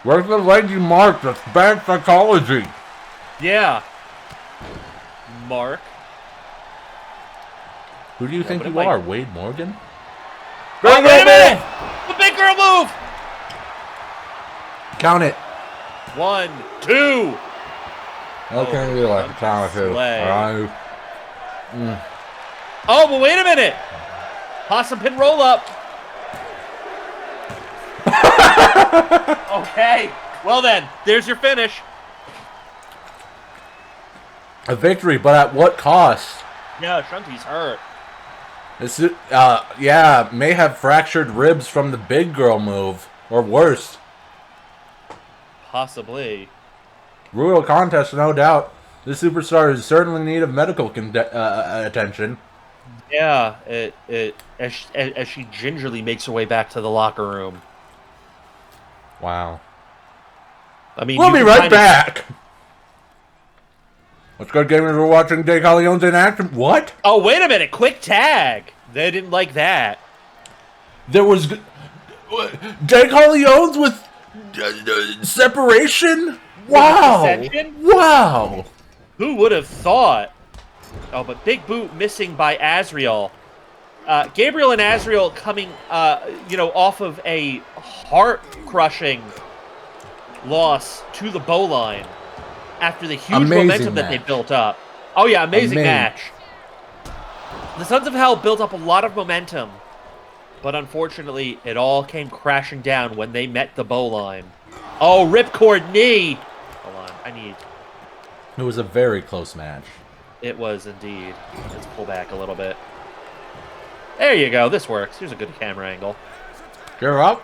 Where's the leg you marked? That's bad psychology. Yeah. Mark. Who do you think you are? Wade Morgan? Oh, wait a minute! The big girl move! Count it. 1, 2. Okay, we like count it. Alright. Oh, but wait a minute! Possum pin roll up. Okay. Well then, there's your finish. A victory, but at what cost? Yeah, Ashunti's hurt. This, yeah, may have fractured ribs from the big girl move, or worse. Possibly. Brutal contest, no doubt. This superstar is certainly in need of medical attention. Yeah, as she gingerly makes her way back to the locker room. Wow. I mean, we'll be right back. What's good, gamers? We're watching De Colleons in action. What? Oh, wait a minute! Quick tag. They didn't like that. There was De Colleons with separation. Wow! Ascension? Wow! Who would have thought? Oh, but big boot missing by Azrael. Gabriel and Azrael coming, off of a heart-crushing loss to the Bowline after the huge momentum that they built up. Oh yeah, amazing match. The Sons of Hell built up a lot of momentum, but unfortunately, it all came crashing down when they met the Bowline. Oh, ripcord knee! Hold on, It was a very close match. It was indeed. Let's pull back a little bit. There you go. This works. Here's a good camera angle. You're up.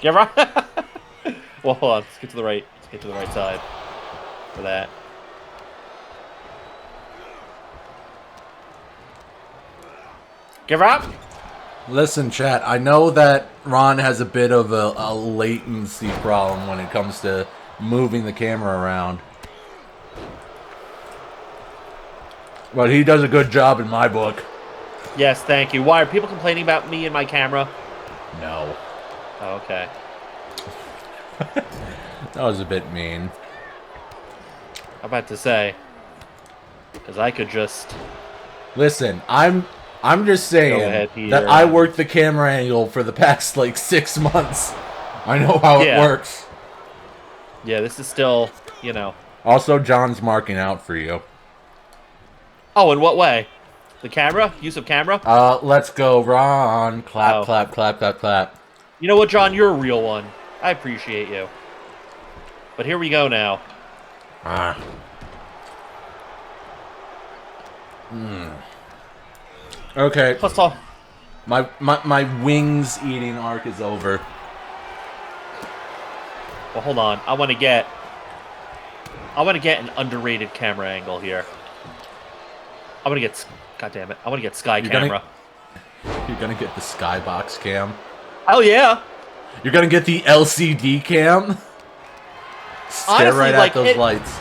Give up. Well, hold on. Let's get to the right. Let's get to the right side for that. Give up. Listen, chat. I know that Ron has a bit of a latency problem when it comes to moving the camera around. But he does a good job in my book. Yes, thank you. Why are people complaining about me and my camera? No. Oh, okay. That was a bit mean. I'm about to say, because I could just Listen, I'm just saying that I worked the camera angle for the past like 6 months. I know how it works. Yeah, this is still, you know. Also, John's marking out for you. Oh, in what way? The camera? Use of camera? Let's go, Ron. Clap, clap, clap, clap, clap. You know what, John? You're a real one. I appreciate you. But here we go now. Okay. Let's talk. My wings eating arc is over. Well, hold on. I want to get an underrated camera angle here. I want to get. God damn it! I want to get sky camera. You're gonna get the skybox cam. Oh yeah. You're gonna get the LCD cam. Stare Honestly, right at those lights.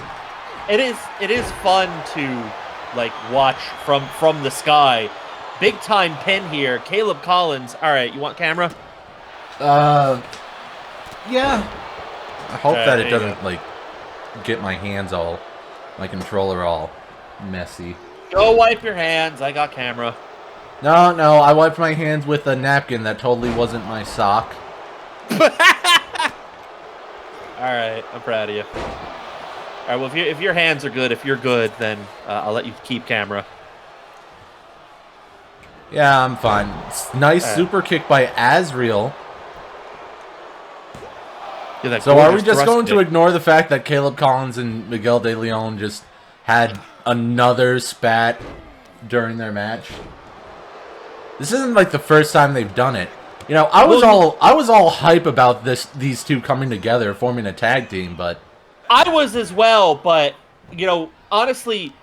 It is fun to like watch from the sky. Big time pin here. Caleb Collins. All right, you want camera? Yeah. I hope that it there you doesn't like get my controller all messy. Go wipe your hands. I got camera. No, I wiped my hands with a napkin that totally wasn't my sock. Alright, I'm proud of you. Alright, well, if your hands are good, if you're good, then I'll let you keep camera. Yeah, I'm fine. Nice super kick by Azrael. Yeah, so are we just going to ignore the fact that Caleb Collins and Miguel De Leon just had another spat during their match? This isn't like the first time they've done it. You know, I was all hype about these two coming together, forming a tag team, but I was as well, but you know, honestly,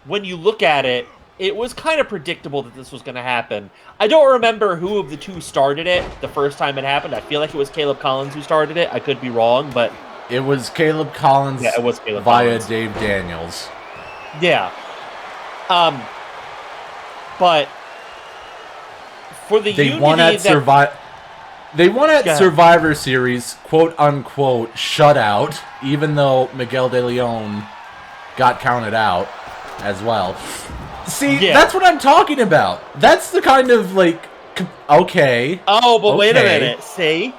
when you look at it, it was kind of predictable that this was going to happen. I don't remember who of the two started it the first time it happened. I feel like it was Caleb Collins who started it. I could be wrong, but it was Caleb Collins. Yeah, it was Caleb via Collins. Dave Daniels. Yeah. But for the they won at Survivor Series, quote unquote, shutout, even though Miguel De Leon got counted out as well. See, that's what I'm talking about. That's the kind of like, okay. Oh, but wait a minute. See,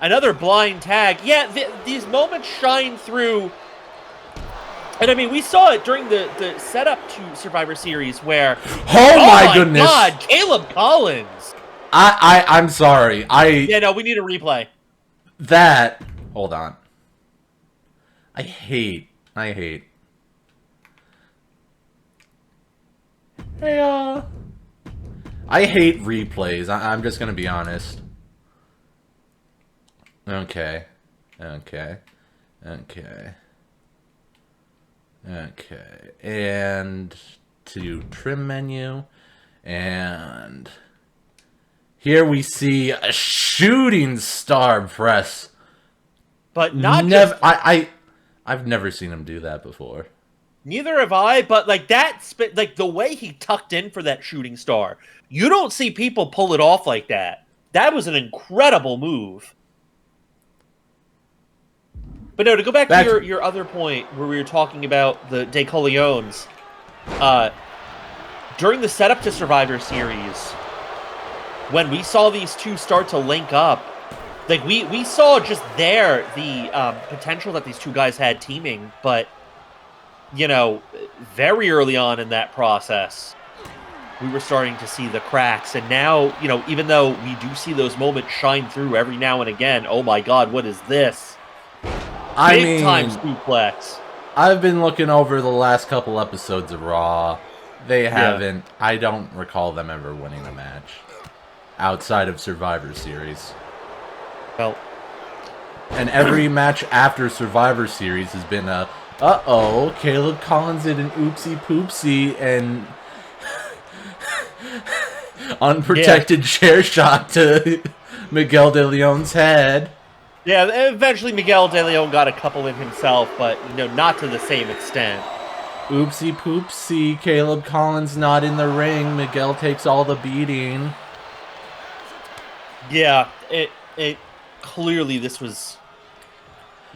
another blind tag. Yeah, these moments shine through. And I mean, we saw it during the setup to Survivor Series where... Oh my goodness. God, Caleb Collins. I'm sorry. Yeah, no, we need a replay. Hold on. I hate Hey, I hate replays. I'm just gonna be honest. Okay. Okay. Okay. Okay. And to trim menu. And here we see a shooting star press. But not just... I've never seen him do that before. Neither have I, but like like the way he tucked in for that shooting star, you don't see people pull it off like that. That was an incredible move. But no, to go back to your other point where we were talking about the De Colleons, during the setup to Survivor Series, when we saw these two start to link up, like we saw just there the potential that these two guys had teaming, but you know, very early on in that process, we were starting to see the cracks. And now, you know, even though we do see those moments shine through every now and again, oh my god, what is this? Big time suplex. I've been looking over the last couple episodes of Raw. They haven't. I don't recall them ever winning a match outside of Survivor Series. Well, and every match after Survivor Series has been a uh-oh, Caleb Collins did an oopsie poopsie and unprotected chair shot to Miguel De Leon's head. Yeah, eventually Miguel De Leon got a couple in himself, but you know, not to the same extent. Oopsie poopsie, Caleb Collins not in the ring. Miguel takes all the beating. Yeah, it clearly this was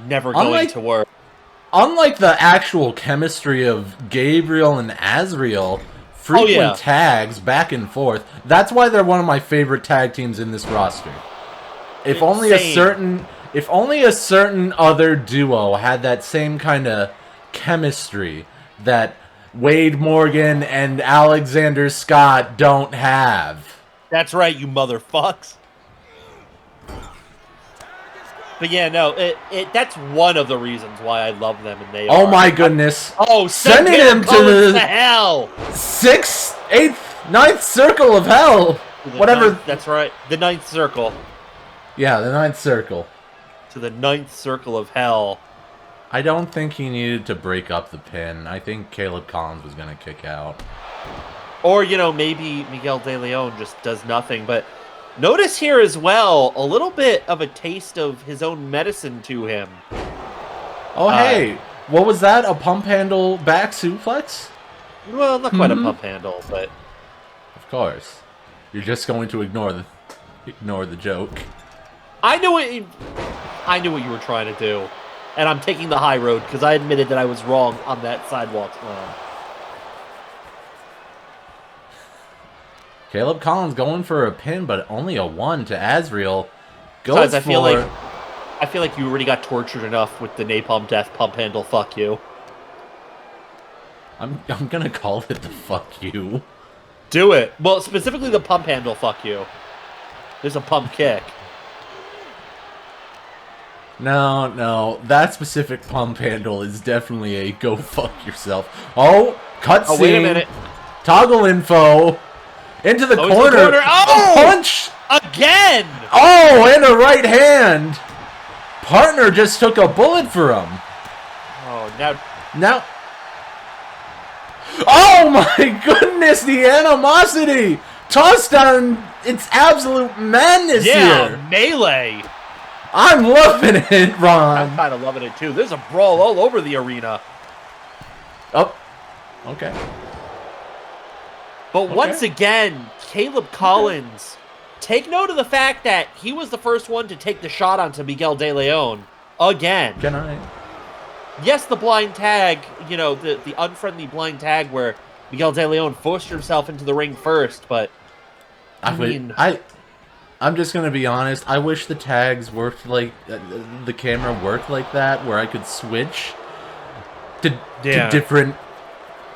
never going to work. Unlike the actual chemistry of Gabriel and Azriel, frequent tags back and forth. That's why they're one of my favorite tag teams in this roster. If only a certain other duo had that same kind of chemistry that Wade Morgan and Alexander Scott don't have. That's right, you motherfucks. But yeah, no, that's one of the reasons why I love them, and they Oh my goodness. Sending him to the hell. 6th, 8th, 9th circle of hell. Whatever. That's right. The 9th circle. Yeah, the 9th circle. To the 9th circle of hell. I don't think he needed to break up the pin. I think Caleb Collins was going to kick out. Or, you know, maybe Miguel De Leon just does nothing, but notice here as well, a little bit of a taste of his own medicine to him. Oh, hey, what was that? A pump handle back suplex? Well, not quite a pump handle, but... Of course. You're just going to ignore the joke. I knew what you were trying to do, and I'm taking the high road, because I admitted that I was wrong on that sidewalk slam. Caleb Collins going for a pin, but only a 1 to Azriel. Besides, I feel like you already got tortured enough with the Napalm Death pump handle. Fuck you. I'm gonna call it the fuck you. Do it. Well, specifically the pump handle. Fuck you. There's a pump kick. No, that specific pump handle is definitely a go fuck yourself. Oh, cutscene. Oh, wait a minute. Toggle info. Into the corner. Oh! A punch! Again! Oh, and a right hand. Partner just took a bullet for him. Oh, Now. Oh my goodness, the animosity! Tossed on its absolute madness here. Yeah, melee. I'm loving it, Ron. I'm kind of loving it too. There's a brawl all over the arena. Oh, okay. But once again, Caleb Collins, take note of the fact that he was the first one to take the shot onto Miguel De Leon. Again. Can I? Yes, the blind tag, you know, the unfriendly blind tag where Miguel De Leon forced himself into the ring first, but I'm just going to be honest. I wish the tags worked like, the camera worked like that, where I could switch to different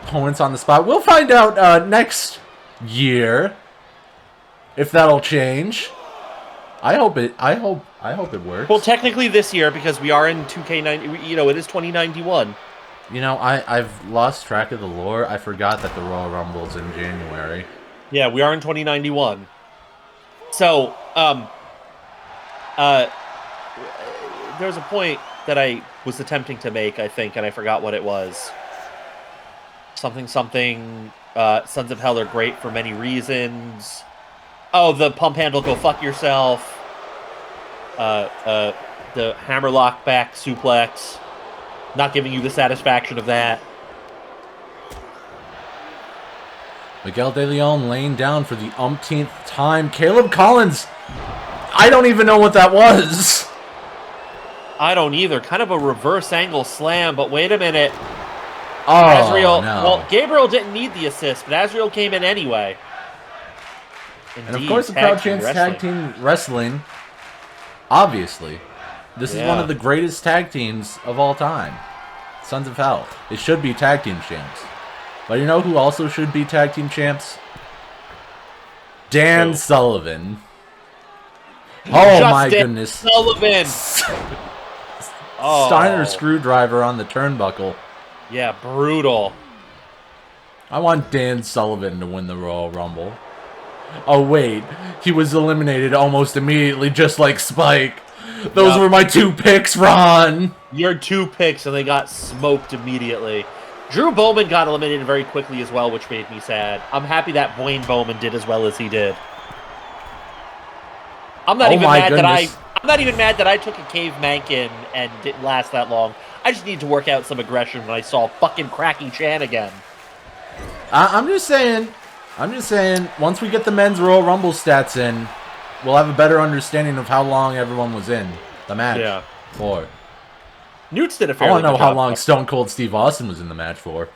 opponents on the spot. We'll find out next year if that'll change. I hope it works. Well, technically this year, because we are in 2K90, you know, it is 2091. You know, I've lost track of the lore. I forgot that the Royal Rumble's in January. Yeah, we are in 2091. So, there was a point that I was attempting to make, I think, and I forgot what it was. Something, Sons of Hell are great for many reasons. Oh, the pump handle, go fuck yourself. The hammerlock back suplex. Not giving you the satisfaction of that. Miguel De Leon laying down for the umpteenth time. Caleb Collins, I don't even know what that was. I don't either. Kind of a reverse angle slam, but wait a minute. Oh, Azrael, no. well, Gabriel didn't need the assist, but Azrael came in anyway. Indeed, And of course the crowd chants tag team wrestling. Obviously. This is one of the greatest tag teams of all time. Sons of Hell. It should be tag team champs. But you know who also should be tag team champs? Dan Sullivan. Oh my goodness. Sullivan. Steiner screwdriver on the turnbuckle. Yeah, brutal. I want Dan Sullivan to win the Royal Rumble. Oh wait, he was eliminated almost immediately, just like Spike. Those were my 2 picks, Ron! Your 2 picks, and they got smoked immediately. Drew Bowman got eliminated very quickly as well, which made me sad. I'm happy that Wayne Bowman did as well as he did. I'm not even mad that I took a cave mankin and didn't last that long. I just need to work out some aggression when I saw fucking Cracky Chan again. I'm just saying, once we get the men's Royal Rumble stats in, we'll have a better understanding of how long everyone was in the match for. Newt's did a I fairly want to know good how job. long Stone Cold Steve Austin was in the match for.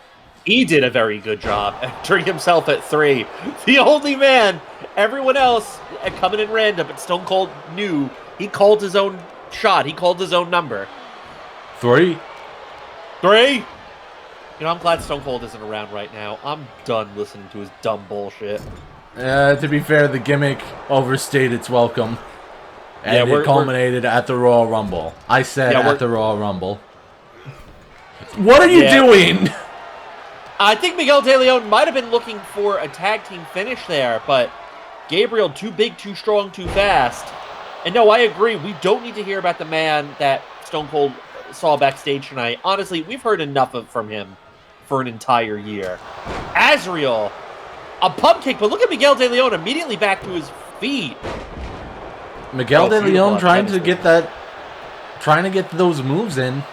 He did a very good job, entering himself at 3. The only man, everyone else coming in random, but Stone Cold knew. He called his own shot. He called his own number. 3? 3? You know, I'm glad Stone Cold isn't around right now. I'm done listening to his dumb bullshit. To be fair, the gimmick overstayed its welcome. And it culminated at the Royal Rumble. I said at the Royal Rumble. What are you doing? I think Miguel De Leon might have been looking for a tag team finish there, but Gabriel, too big, too strong, too fast. And no, I agree. We don't need to hear about the man that Stone Cold saw backstage tonight. Honestly, we've heard enough from him for an entire year. Azrael, a pump kick, but look at Miguel De Leon immediately back to his feet. Miguel De Leon trying to get those moves in.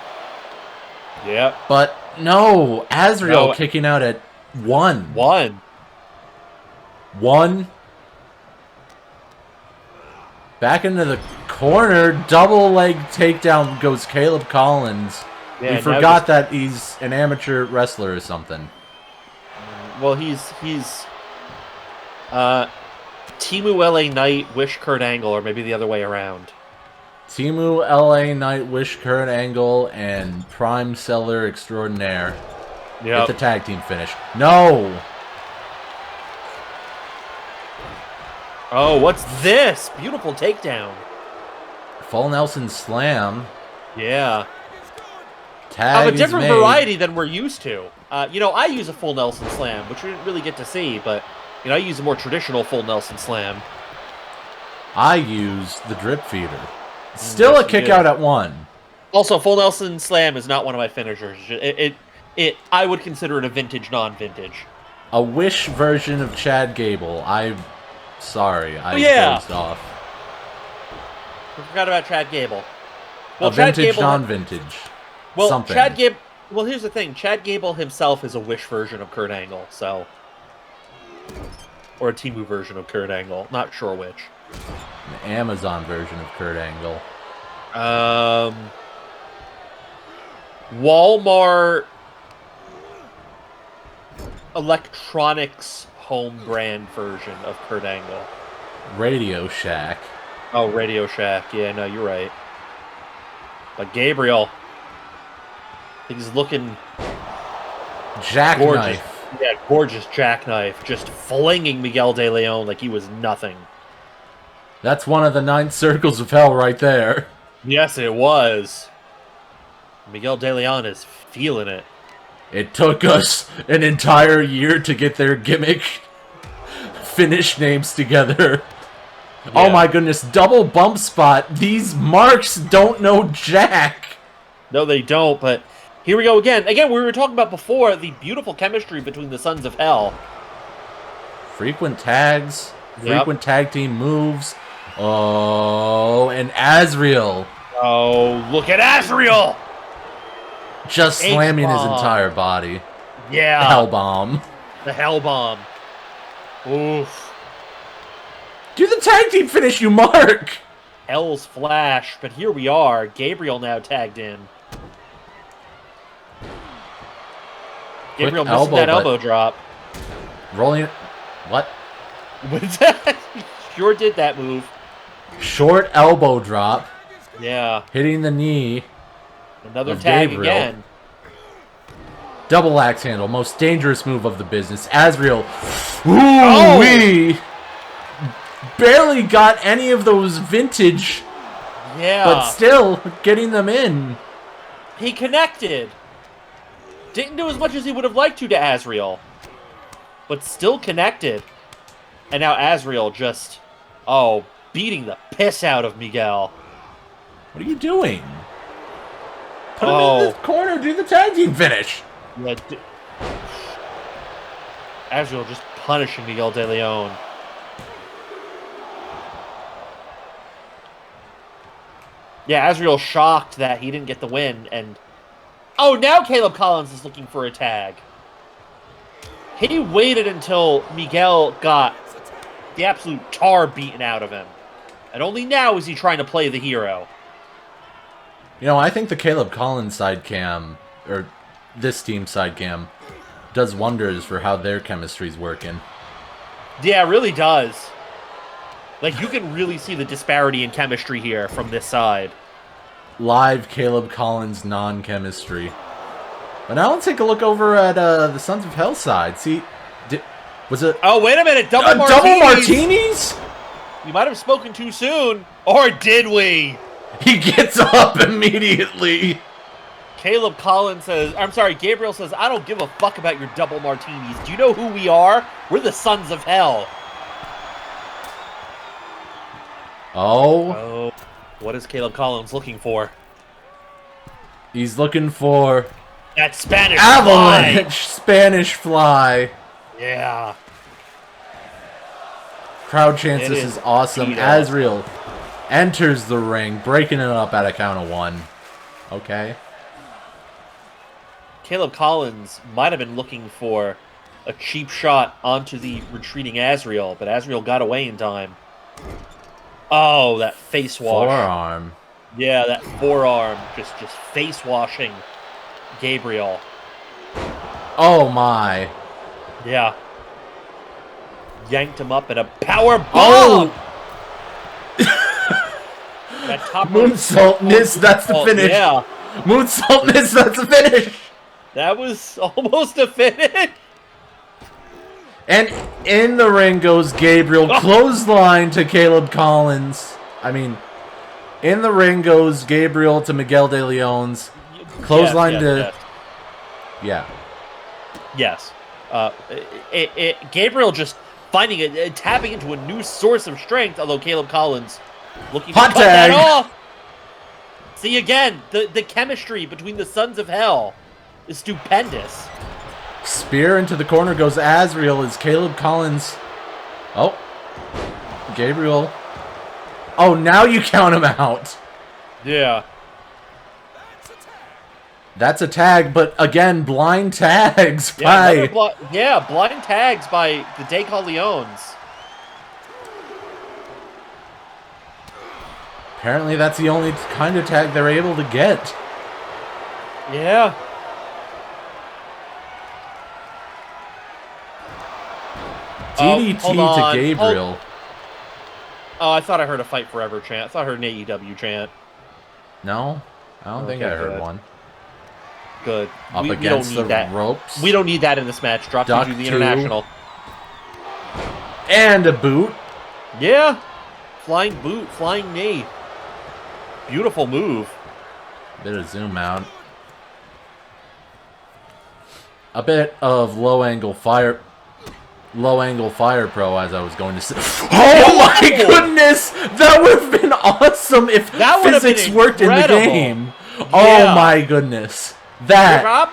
Yeah. But no, Azrael kicking out at 1. 1. Back into the corner, double leg takedown goes Caleb Collins. Yeah, we forgot that he's an amateur wrestler or something. Well, he's Timu LA Knight, Wish Kurt Angle, or maybe the other way around. Timu LA Knight, Wish Kurt Angle, and Prime Seller Extraordinaire. Get the tag team finish. No! Oh, what's this? Beautiful takedown. Full Nelson Slam. Yeah. Tag of a different variety than we're used to. You know, I use a full Nelson Slam, which we didn't really get to see, but you know, I use a more traditional full Nelson Slam. I use the drip feeder. Still a kick out at 1. Also, full Nelson Slam is not one of my finishers. I would consider it a vintage, non-vintage. A Wish version of Chad Gable. Sorry, dozed off. I forgot about Chad Gable. Well, a vintage, non-vintage. Well, something. Chad Gable. Well, here's the thing. Chad Gable himself is a Wish version of Kurt Angle, so, or a Timu version of Kurt Angle. Not sure which. An Amazon version of Kurt Angle. Walmart Electronics home brand version of Kurt Angle. Radio Shack. Oh, Radio Shack. Yeah, no, you're right. But Gabriel, I think he's looking jackknife. Yeah, gorgeous jackknife, just flinging Miguel De Leon like he was nothing. That's one of the 9 circles of hell right there. Yes, it was. Miguel De Leon is feeling it. It took us an entire year to get their gimmick finish names together. Yeah. Oh my goodness, double bump spot. These marks don't know jack. No, they don't, but here we go again. Again, we were talking about before the beautiful chemistry between the Sons of Hell. Frequent tags, frequent tag team moves. Oh, and Azrael. Oh, look at Azrael! Just slamming his entire body. Yeah. Hell bomb. The Hell bomb. Oof. Do the tag team finish, you mark! Hell's Flash, but here we are. Gabriel now tagged in. Gabriel missing that elbow drop. Rolling it. What? What is that? Sure did that move. Short elbow drop. Yeah. Hitting the knee. Another tag Gabriel. Again. Double axe handle. Most dangerous move of the business. Azrael. Ooh-wee! Barely got any of those vintage. Yeah. But still, getting them in. He connected. Didn't do as much as he would have liked to Azrael. But still connected. And now Azrael just, beating the piss out of Miguel. What are you doing? Put him in the corner, do the tag team finish. Yeah, Azrael just punishing Miguel De Leon. Yeah, Azrael shocked that he didn't get the win, and now Caleb Collins is looking for a tag. He waited until Miguel got the absolute tar beaten out of him, and only now is he trying to play the hero. You know, I think the Caleb Collins side cam, or this team side cam, does wonders for how their chemistry's working. Yeah, it really does. Like, you can really see the disparity in chemistry here from this side. Live Caleb Collins non-chemistry. But now let's take a look over at the Sons of Hell side. See, was it... Oh, wait a minute, double martinis! Double martinis? We might have spoken too soon. Or did we? He gets up immediately. Caleb Collins says, Gabriel says, I don't give a fuck about your double martinis. Do you know who we are? We're the Sons of Hell. Oh. What is Caleb Collins looking for? He's looking for... that Spanish avalanche fly. Spanish fly. Yeah. Crowd chants this is awesome. Azrael enters the ring, breaking it up at a count of 1. Okay. Caleb Collins might have been looking for a cheap shot onto the retreating Azrael, but Azrael got away in time. Oh, that face wash. Forearm. Yeah, that forearm just face washing Gabriel. Oh my. Yeah. Yanked him up in a power bomb. That top moonsault miss, that's the finish. Yeah. Moonsault miss, that's the finish. That was almost a finish. And in the ring goes Gabriel. Clothesline to Caleb Collins. I mean, in the ring goes Gabriel to Miguel De Leon's. Clothesline to... Yes. Yes. Gabriel just finding it, tapping into a new source of strength, although Caleb Collins looking to cut that off. See, again, the chemistry between the Sons of Hell is stupendous. Spear into the corner goes Azrael as Caleb Collins. Oh. Gabriel. Oh, now you count him out. Yeah. That's a tag, but again, blind tags by... blind tags by the De Colleons. Apparently that's the only kind of tag they're able to get. Yeah. DDT to Gabriel. Oh, I thought I heard a Fight Forever chant. I thought I heard an AEW chant. No, I don't think I heard one. Good. Up against the ropes. We don't need that in this match. Drop to the international. And a boot. Yeah. Flying boot, flying knee. Beautiful move. Bit of zoom out. a bit of low angle fire pro, as I was going to say. Oh my goodness! That would have been awesome if That would have been physics worked in the incredible. game. Yeah. Oh my goodness! That.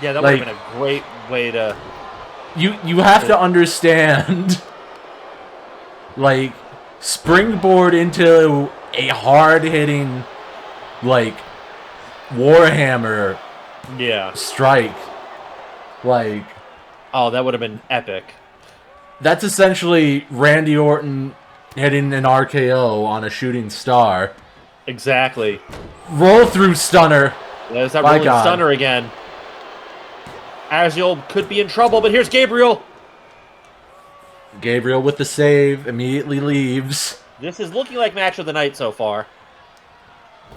Yeah, that would Like, have been a great way to. You have to understand, like, springboard into a hard-hitting, like, Warhammer Yeah. strike. Like, Oh, that would have been epic. that's essentially Randy Orton hitting an RKO on a shooting star. Exactly. Roll through stunner. There's that My rolling God. stunner again. Aziel could be in trouble, but here's Gabriel. Gabriel with the save, immediately leaves. This is looking like match of the night so far.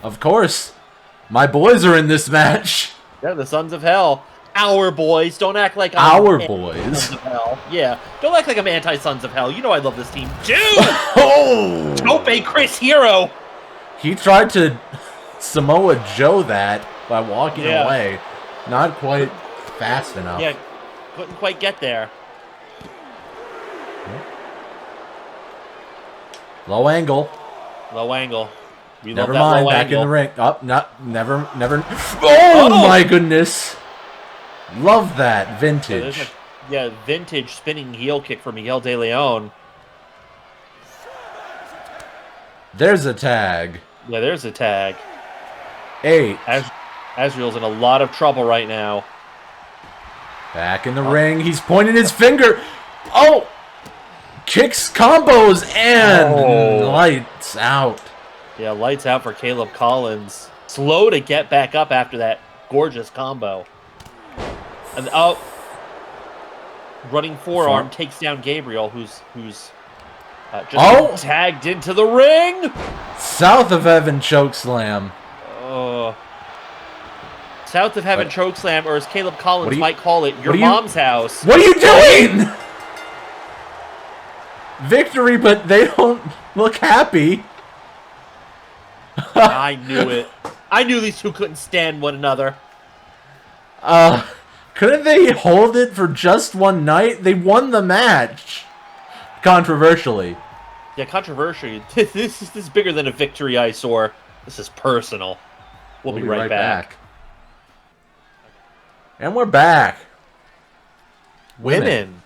Of course. My boys are in this match. Yeah, the Sons of Hell. Our boys. Don't act like I'm Our anti- boys. Sons of Hell. Yeah. Don't act like I'm anti-Sons of Hell. You know I love this team. Dude! Oh! Tope Chris Hero. He tried to Samoa Joe that by walking Yeah. away. Not quite fast enough. Yeah, couldn't quite get there. Low angle. Low angle. We Never love that mind. low Back angle. in the ring. Up. Never. Oh my goodness. Love that Yeah, vintage. there's vintage spinning heel kick from Miguel De Leon. There's a tag. Yeah, there's a tag. 8. Azrael's in a lot of trouble right now. Back in the ring. He's pointing his finger. Oh! Kicks, combos, and lights out. Yeah, lights out for Caleb Collins. Slow to get back up after that gorgeous combo. And running forearm takes down Gabriel, who's just tagged into the ring. South of Heaven chokeslam. South of Heaven chokeslam, or as Caleb Collins might call it, your mom's house. What are you doing? Victory, but they don't look happy. I knew it. I knew these two couldn't stand one another. Couldn't they hold it for just one night? They won the match. Controversially. Yeah, controversially. This is bigger than a victory eyesore. This is personal. We'll be right back. And we're back. Women.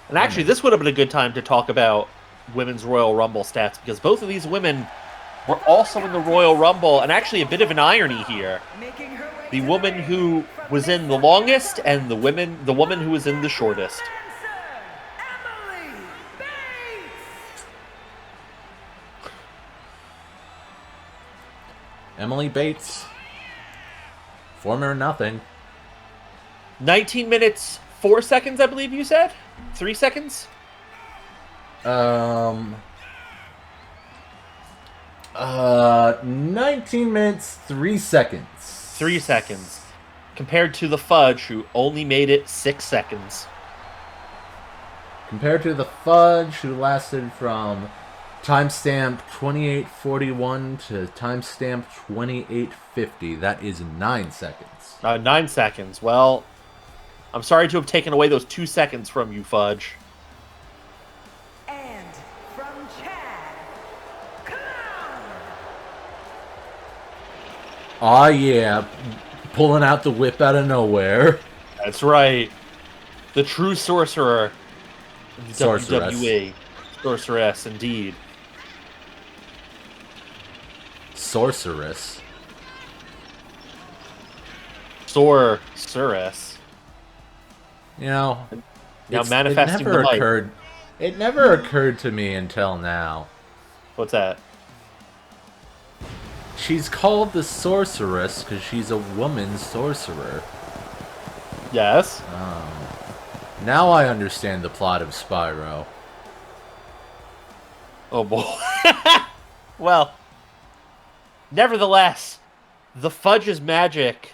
And actually, this would have been a good time to talk about Women's Royal Rumble stats, because both of these women were also in the Royal Rumble, and actually a bit of an irony here. The woman who was in the longest, and the woman who was in the shortest. Emily Bates. Former nothing. 19 minutes, 4 seconds, I believe you said? 3 seconds? 19 minutes, 3 seconds. 3 seconds. Compared to the Fudge, who only made it 6 seconds. Compared to the Fudge, who lasted from timestamp 2841 to timestamp 2850. That is 9 seconds. 9 seconds. Well, I'm sorry to have taken away those 2 seconds from you, Fudge. And from Chad, Clown. Aw, yeah. Pulling out the whip out of nowhere. That's right. The true sorcerer in the Sorceress. WWE. Sorceress, indeed. Sorceress. Sorceress. You know, Now manifesting the mic. It never occurred to me until now. What's that? She's called the Sorceress because she's a woman sorcerer. Yes. Now I understand the plot of Spyro. Oh boy. Well, nevertheless, the Fudge's magic.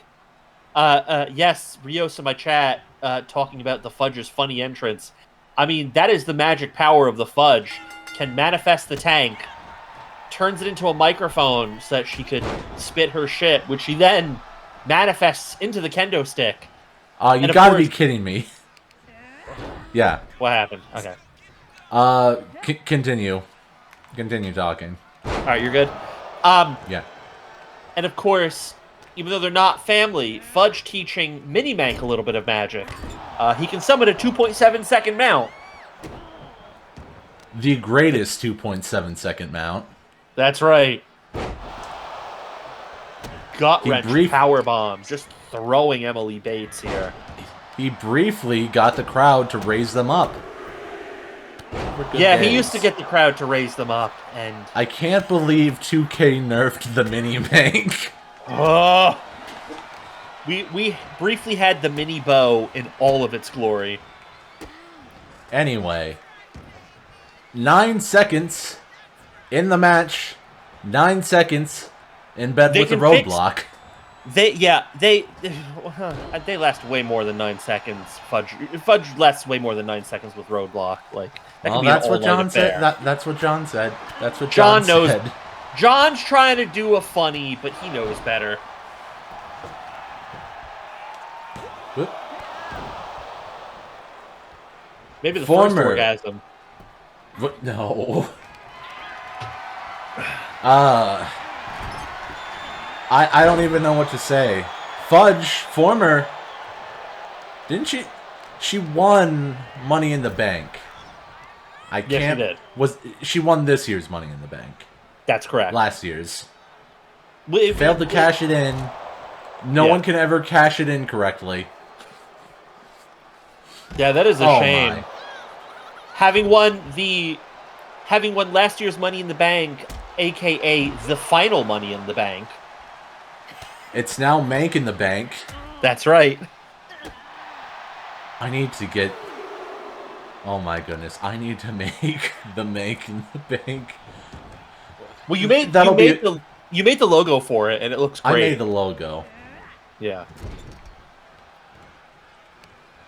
Yes, Rios in my chat talking about the Fudge's funny entrance. I mean, that is the magic power of the Fudge. Can manifest the tank, turns it into a microphone so that she could spit her shit, which she then manifests into the kendo stick. You gotta be kidding me. Yeah. What happened? Okay. Continue. Continue talking. All right, you're good. Yeah. And of course, even though they're not family, Fudge teaching Mini-Mank a little bit of magic. He can summon a 2.7 second mount. The greatest 2.7 second mount. That's right. Gut-wrench power bomb, just throwing Emily Bates here. He briefly got the crowd to raise them up. Yeah, he used to get the crowd to raise them up, and... I can't believe 2K nerfed the Mini-Mank. Oh! We briefly had the mini bow in all of its glory. Anyway. 9 seconds in the match. 9 seconds in bed with a roadblock. They last way more than 9 seconds. Fudge lasts way more than 9 seconds with roadblock. Like, that well, that's what John said. That's what John said. That's what John knows. Said. John's trying to do a funny, but he knows better. Whoop. Maybe the first orgasm. What? No. I don't even know what to say. Fudge, former. Didn't she? She won Money in the Bank. I can't. Yes, she did. She won this year's Money in the Bank? That's correct. Last year's. Failed to cash it in. No one can ever cash it in correctly. Yeah, that is a shame. My. Having won last year's Money in the Bank, aka the final Money in the Bank. It's now Mank in the Bank. That's right. I need to get... Oh my goodness. I need to make the Mank in the Bank. Well, you made the logo for it, and it looks great. I made the logo. Yeah.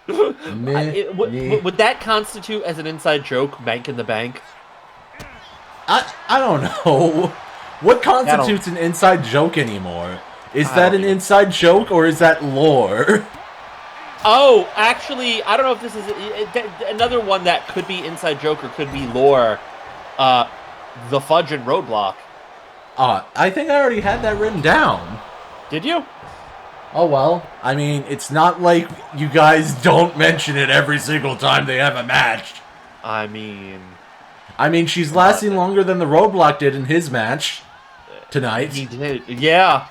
Would that constitute as an inside joke, Mank in the Bank? I don't know. What constitutes an inside joke anymore? Is that an inside joke, or is that lore? Oh, actually, I don't know if this is another one that could be inside joke or could be lore. The Fudge and Roadblock. I think I already had that written down. Did you? Oh, well. I mean, it's not like you guys don't mention it every single time they have a match. I mean, she's lasting longer than the Roadblock did in his match tonight. He did, yeah.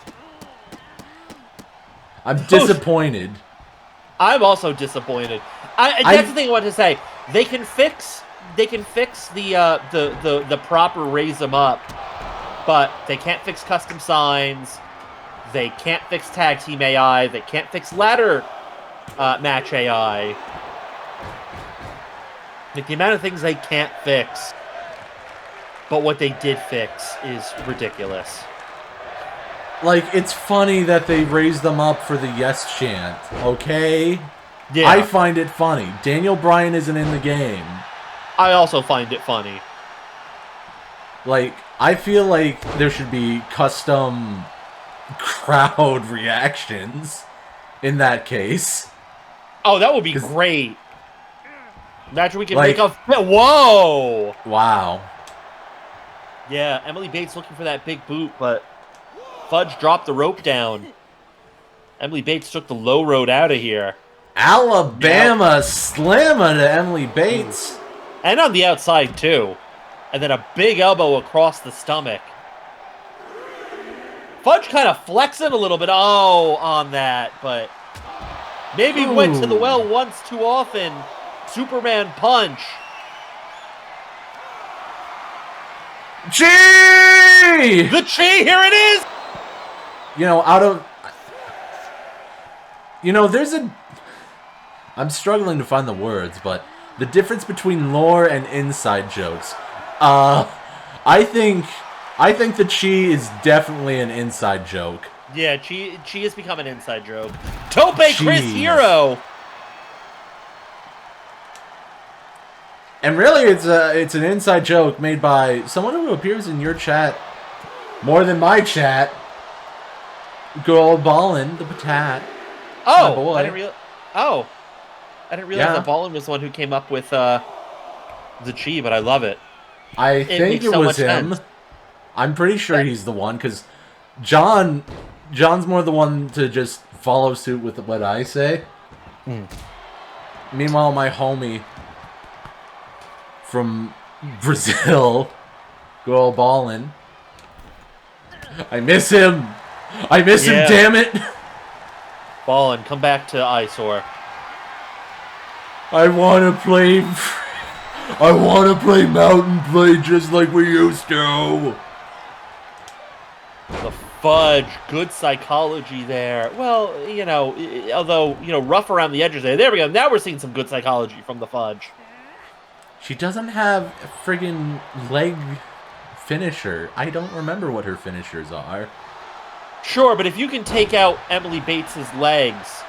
I'm disappointed. I'm also disappointed. That's the thing I wanted to say. They can fix the proper raise them up, but they can't fix custom signs. They can't fix tag team AI. They can't fix ladder match AI. Like, the amount of things they can't fix, but what they did fix is ridiculous. Like, it's funny that they raised them up for the yes chant, okay? Yeah. I find it funny. Daniel Bryan isn't in the game. I also find it funny. Like, I feel like there should be custom crowd reactions in that case. Oh, that would be great. Imagine we can make a... Whoa! Wow. Yeah, Emily Bates looking for that big boot, but Fudge dropped the rope down. Emily Bates took the low road out of here. Alabama slammer to Emily Bates. And on the outside, too. And then a big elbow across the stomach. Fudge kind of flexing a little bit on that, but maybe went to the well once too often. Superman punch. Chi! The Chi, here it is! There's a... I'm struggling to find the words, but the difference between lore and inside jokes. I think the Chi is definitely an inside joke. Yeah, Chi has become an inside joke. Tope Chris Hero! And really, it's an inside joke made by someone who appears in your chat more than my chat. Girl Ballin, the patat. Oh, boy. I didn't realize that Bowline was the one who came up with the chi, but I love it. I think makes it so was much him. sense. I'm pretty sure he's the one, because John's more the one to just follow suit with what I say. Meanwhile, my homie from Brazil, Girl Ballin, I miss him. I miss him, damn it. Bowline, come back to Eyesore. I want to play Mountain Blade just like we used to. The Fudge, good psychology there. Well, although, rough around the edges there. There we go. Now we're seeing some good psychology from the Fudge. She doesn't have a friggin' leg finisher. I don't remember what her finishers are. Sure, but if you can take out Emily Bates' legs,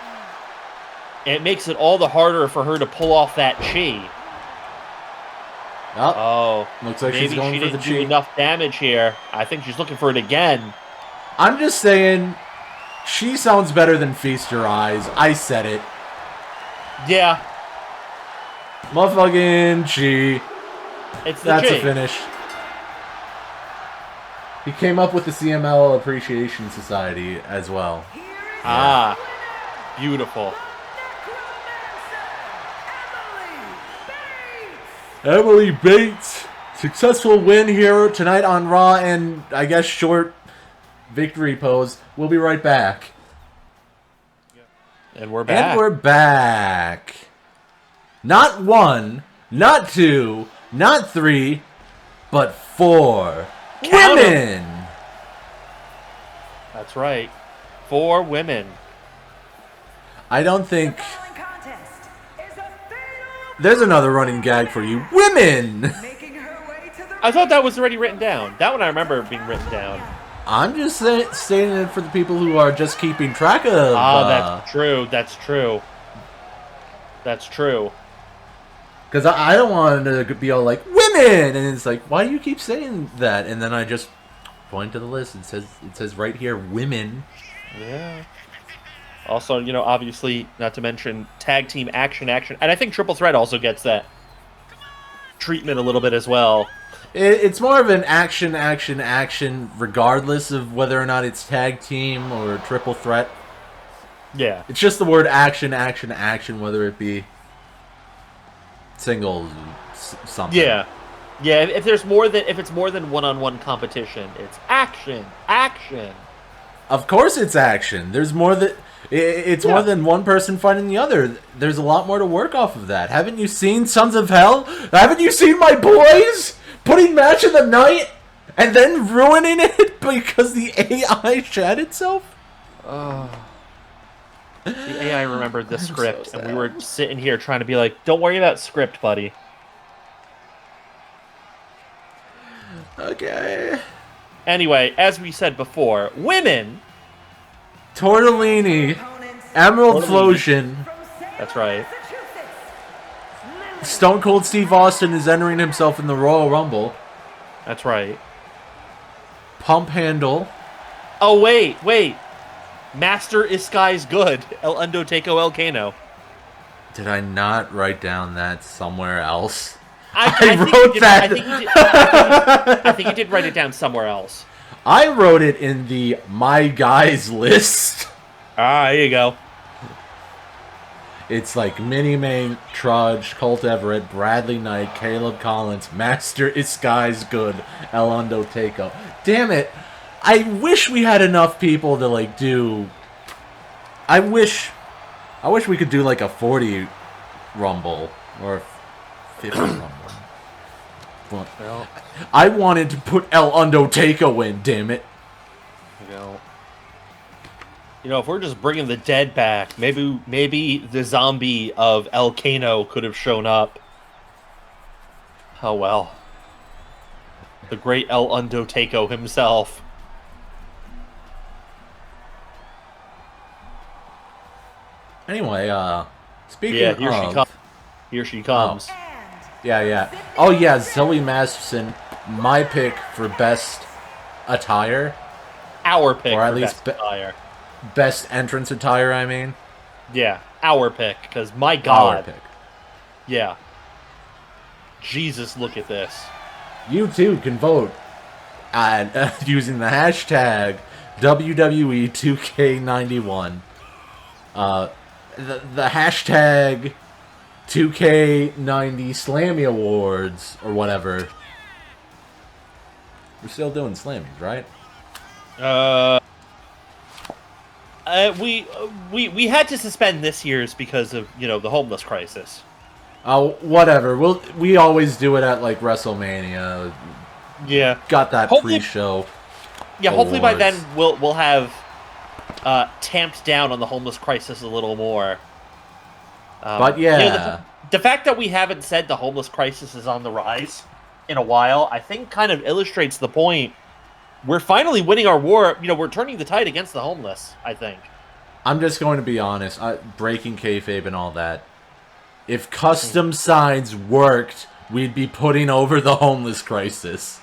it makes it all the harder for her to pull off that chi. Oh, looks like maybe she's going she for the didn't do chi. enough damage here. I think she's looking for it again. I'm just saying, she sounds better than Feast Your Eyes. I said it. Yeah. Motherfucking chi. It's the That's chi. a finish. He came up with the CML Appreciation Society as well. Ah, beautiful. Emily Bates. Successful win here tonight on Raw, and I guess short victory pose. We'll be right back. And we're back. And we're back. Not one, not two, not three, but 4 Count 'em. women. That's right. 4 women. I don't think Following contest is a fatal there's another running gag for you. Women. making her way to the I thought that was already written down. That one I remember being written down. I'm just stating it for the people who are just keeping track of. That's true. That's true. That's true. Because I don't want to be all like, women! And it's like, why do you keep saying that? And then I just point to the list. It says right here, women. Yeah. Also, obviously, not to mention tag team action. And I think Triple Threat also gets that treatment a little bit as well. It's more of an action, regardless of whether or not it's tag team or triple threat. Yeah. It's just the word action, whether it be singles, something. Yeah. Yeah, if it's more than one-on-one competition, it's action. Of course it's action. There's more that it's more than one person fighting the other. There's a lot more to work off of that. Haven't you seen Sons of Hell? Haven't you seen my boys putting match of the night and then ruining it because the AI shat itself? The AI remembered the script, so and we were sitting here trying to be like, don't worry about script, buddy. Okay. Anyway, as we said before, women... Tortellini, Emerald Tortellini. Flosion, That's right. Stone Cold Steve Austin is entering himself in the Royal Rumble. That's right. Pump Handle. Oh, wait. Master Iskai's good. El Undertaker El Kano. Did I not write down that somewhere else? I wrote that. I think you did write it down somewhere else. I wrote it in the My Guys list. Ah, there you go. It's like Mini Main, Trudge, Colt Everett, Bradley Knight, Caleb Collins, Master Iskai's good, El Undertaker. Damn it. I wish we had enough people to like do. I wish we could do like a 40 Rumble or a 50 Rumble. Well, I wanted to put El Undertaker in, damn it. If we're just bringing the dead back, maybe the zombie of El Kano could have shown up. Oh well. The great El Undertaker himself. Anyway, speaking Yeah, of... here she comes. Yeah. Oh yeah, Zoe Masterson, my pick for best attire. Our pick Or at for least best attire. Best entrance attire, I mean. Yeah, our pick, because my God. Our pick. Yeah. Jesus, look at this. You too can vote at using the hashtag WWE 2K91. The hashtag 2K90 Slammy Awards or whatever. We're still doing Slammies, right? We had to suspend this year's because of, you know, the homeless crisis. Oh, whatever. We always do it at like WrestleMania. Yeah. Got that Hopefully- pre-show. Yeah, hopefully by awards. then we'll have tamped down on the homeless crisis a little more. But yeah. You know, the fact that we haven't said the homeless crisis is on the rise in a while, I think kind of illustrates the point. We're finally winning our war. You know, we're turning the tide against the homeless, I think. I'm just going to be honest. Breaking kayfabe and all that. If custom signs worked, we'd be putting over the homeless crisis.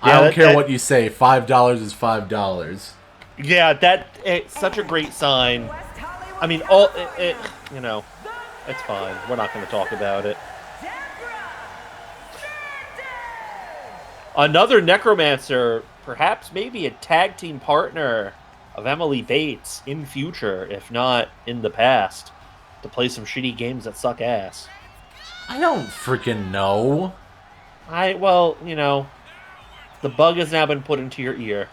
I don't care what you say. $5 is $5. Yeah, it's such a great sign. I mean, you know, it's fine. We're not going to talk about it. Another necromancer, perhaps maybe a tag team partner of Emily Bates in future, if not in the past, to play some shitty games that suck ass. I don't freaking know. Well, you know, the bug has now been put into your ear.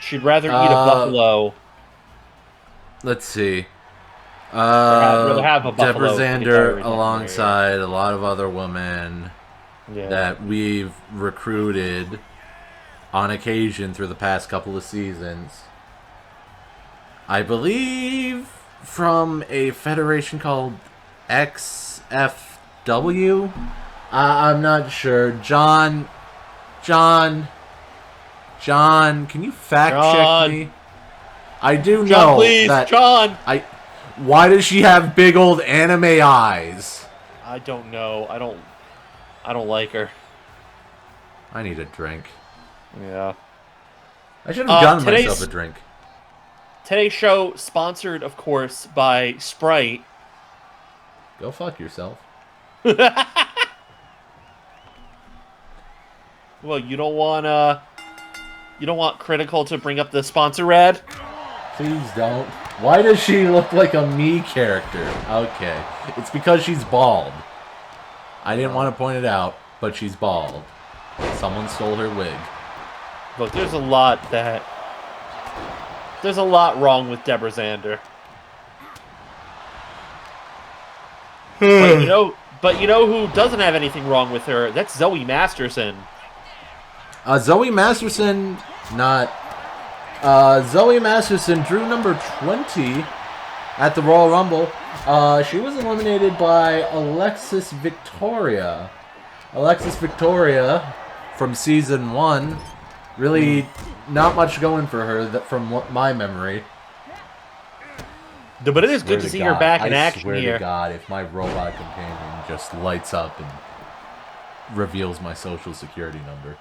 She'd rather eat a buffalo. Let's see. rather have a Debra buffalo than get Xander diarrhea. alongside a lot of other women Yeah. that we've recruited on occasion through the past couple of seasons. I believe from a federation called XFW. I'm not sure. John, can you fact check me? I do know John, please, that. John. Why does she have big old anime eyes? I don't know. I don't like her. I need a drink. Yeah. I should have gotten today's- myself a drink. Today's show sponsored, of course, by Sprite. Go fuck yourself. Well, you don't want Critical to bring up the sponsor ad? Please don't. Why does she look like a me character? Okay. It's because she's bald. I didn't want to point it out, but she's bald. Someone stole her wig. Look, there's a lot wrong with Debra Xander. but you know who doesn't have anything wrong with her? That's Zoe Masterson. Zoe Masterson drew number 20 at the Royal Rumble. She was eliminated by Alexis Victoria. Alexis Victoria from Season 1. Really not much going for her from my memory. But it is good to see her back in action here. I here. swear to God, if my robot companion just lights up and reveals my social security number.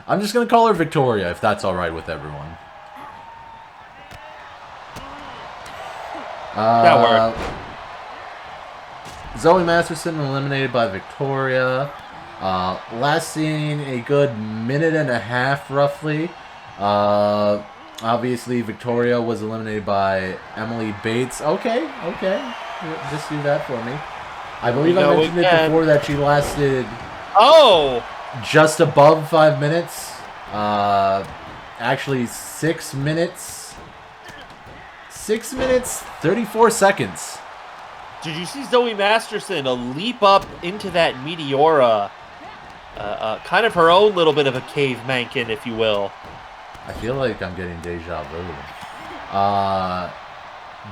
I'm just going to call her Victoria, if that's alright with everyone. That worked. Zoe Masterson eliminated by Victoria. Lasting a good minute and a half, roughly. Obviously, Victoria was eliminated by Emily Bates. Okay. Just do that for me. I believe I mentioned it before that she lasted... Oh! Just above 5 minutes. Actually, 6 minutes. 6 minutes, 34 seconds. Did you see Zoe Masterson leap up into that Meteora? Kind of her own little bit of a cave mankin, if you will. I feel like I'm getting deja vu.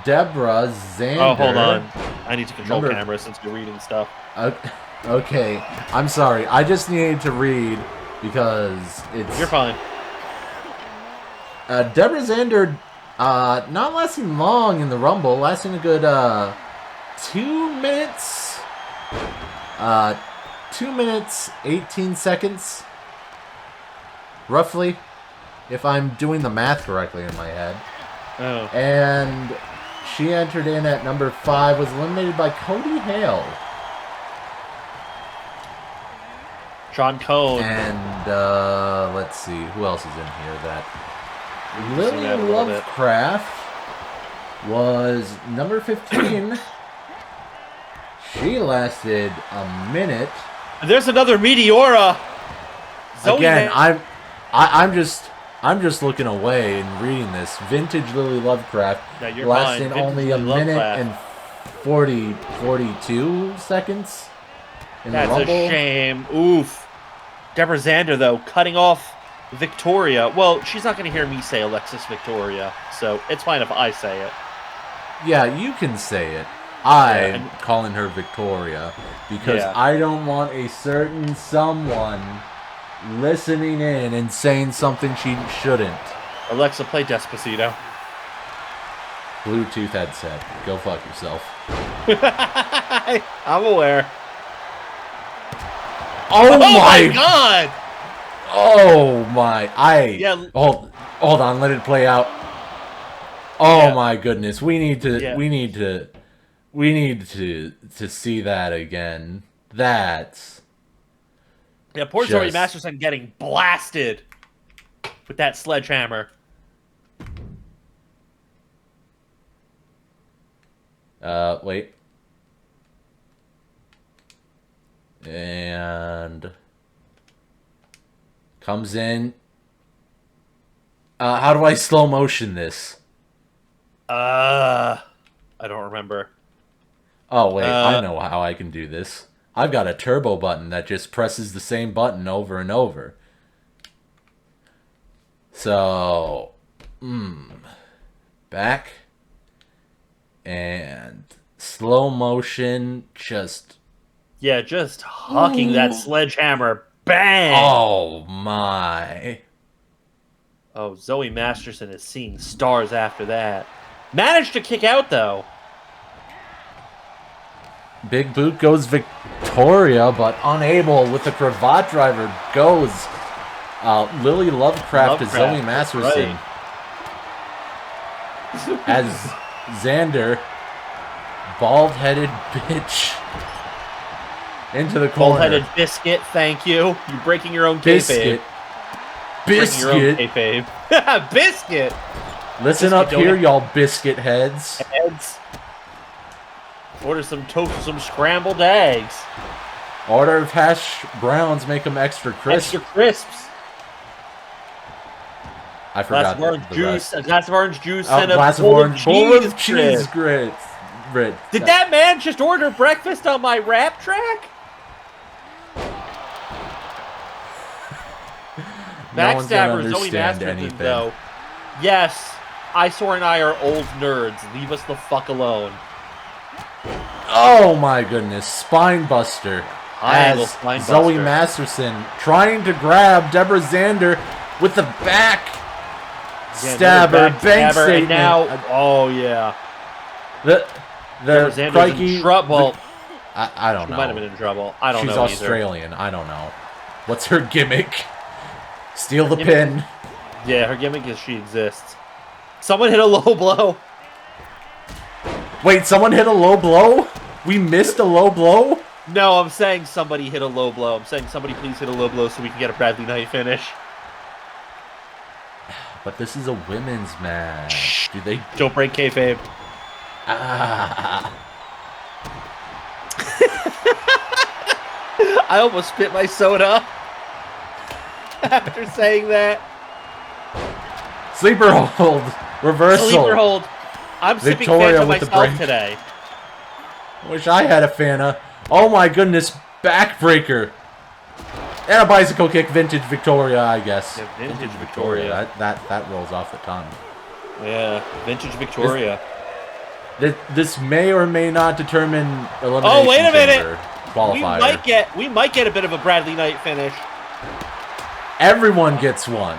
Debra Xander. Oh, hold on. I need to control camera since you're reading stuff. Okay, I'm sorry. I just needed to read because it's... You're fine. Debra Xander, not lasting long in the Rumble, lasting a good 2 minutes. 2 minutes, 18 seconds. Roughly. if I'm doing the math correctly in my head. Oh. And she entered in at number 5, was eliminated by Cody Hale. John Cone. And, let's see, who else is in here? That Lily Lovecraft was number 15. She lasted a minute. There's another Meteora. Zoe Again, I'm just looking away and reading this. Vintage Lily Lovecraft lasted only a minute and 42 seconds in the Rumble. That's a shame. Oof. Debra Xander, though, cutting off Victoria. Well, she's not going to hear me say Alexis Victoria, so it's fine if I say it. Yeah, you can say it. I'm calling her Victoria because I don't want a certain someone listening in and saying something she shouldn't. Alexa, play Despacito. Bluetooth headset. Go fuck yourself. I'm aware. Oh my god! Oh my! Yeah. Hold on. Let it play out. Oh my goodness! We need to see that again. That's poor Zoe Masterson getting blasted with that sledgehammer. Wait. And comes in. How do I slow motion this? I don't remember. Oh, wait, I know how I can do this. I've got a turbo button that just presses the same button over and over. So, back. And slow motion, just... Yeah, just hucking that sledgehammer. Bang! Oh, my. Oh, Zoe Masterson is seeing stars after that. Managed to kick out, though. Big boot goes Victoria, but unable with the cravat driver goes Lily Lovecraft to Zoe Masterson. Right. As Xander, bald-headed bitch, into the corner. Bald-headed biscuit, thank you. You're breaking your own kayfabe. Biscuit. Biscuit. Listen up here, y'all biscuit heads. Order some toast, some scrambled eggs. Order of hash browns, make them extra crisp. Extra crisps. I forgot a glass of orange juice, and a glass of orange bowl of cheese grits. Did that man just order breakfast on my rap track? Backstabber Zoe Masterson, though. Yes, Eyesore and I are old nerds. Leave us the fuck alone. Oh my goodness, spine buster. As Zoe Masterson trying to grab Debra Xander with the back stabber, bank statement. And now, oh yeah. The crikey, in trouble. I don't know. She might have been in trouble. I don't know. She's Australian. I don't know. What's her gimmick? Steal the pin. Yeah, her gimmick is she exists. Someone hit a low blow. Wait, someone hit a low blow? We missed a low blow? No, I'm saying somebody hit a low blow. I'm saying somebody please hit a low blow so we can get a Bradley Knight finish. But this is a women's match. Do they... Don't break kayfabe. I almost spit my soda after saying that. Sleeper hold. Reversal. Sleeper hold. I'm sipping Fanta myself today. Wish I had a Fanta. Oh my goodness. Backbreaker. And a bicycle kick. Vintage Victoria, I guess. Yeah, vintage Victoria. That rolls off the tongue. Yeah. Vintage Victoria. This may or may not determine elimination. Oh, wait a minute. Qualifier. We might get a bit of a Bradley Knight finish. Everyone gets one.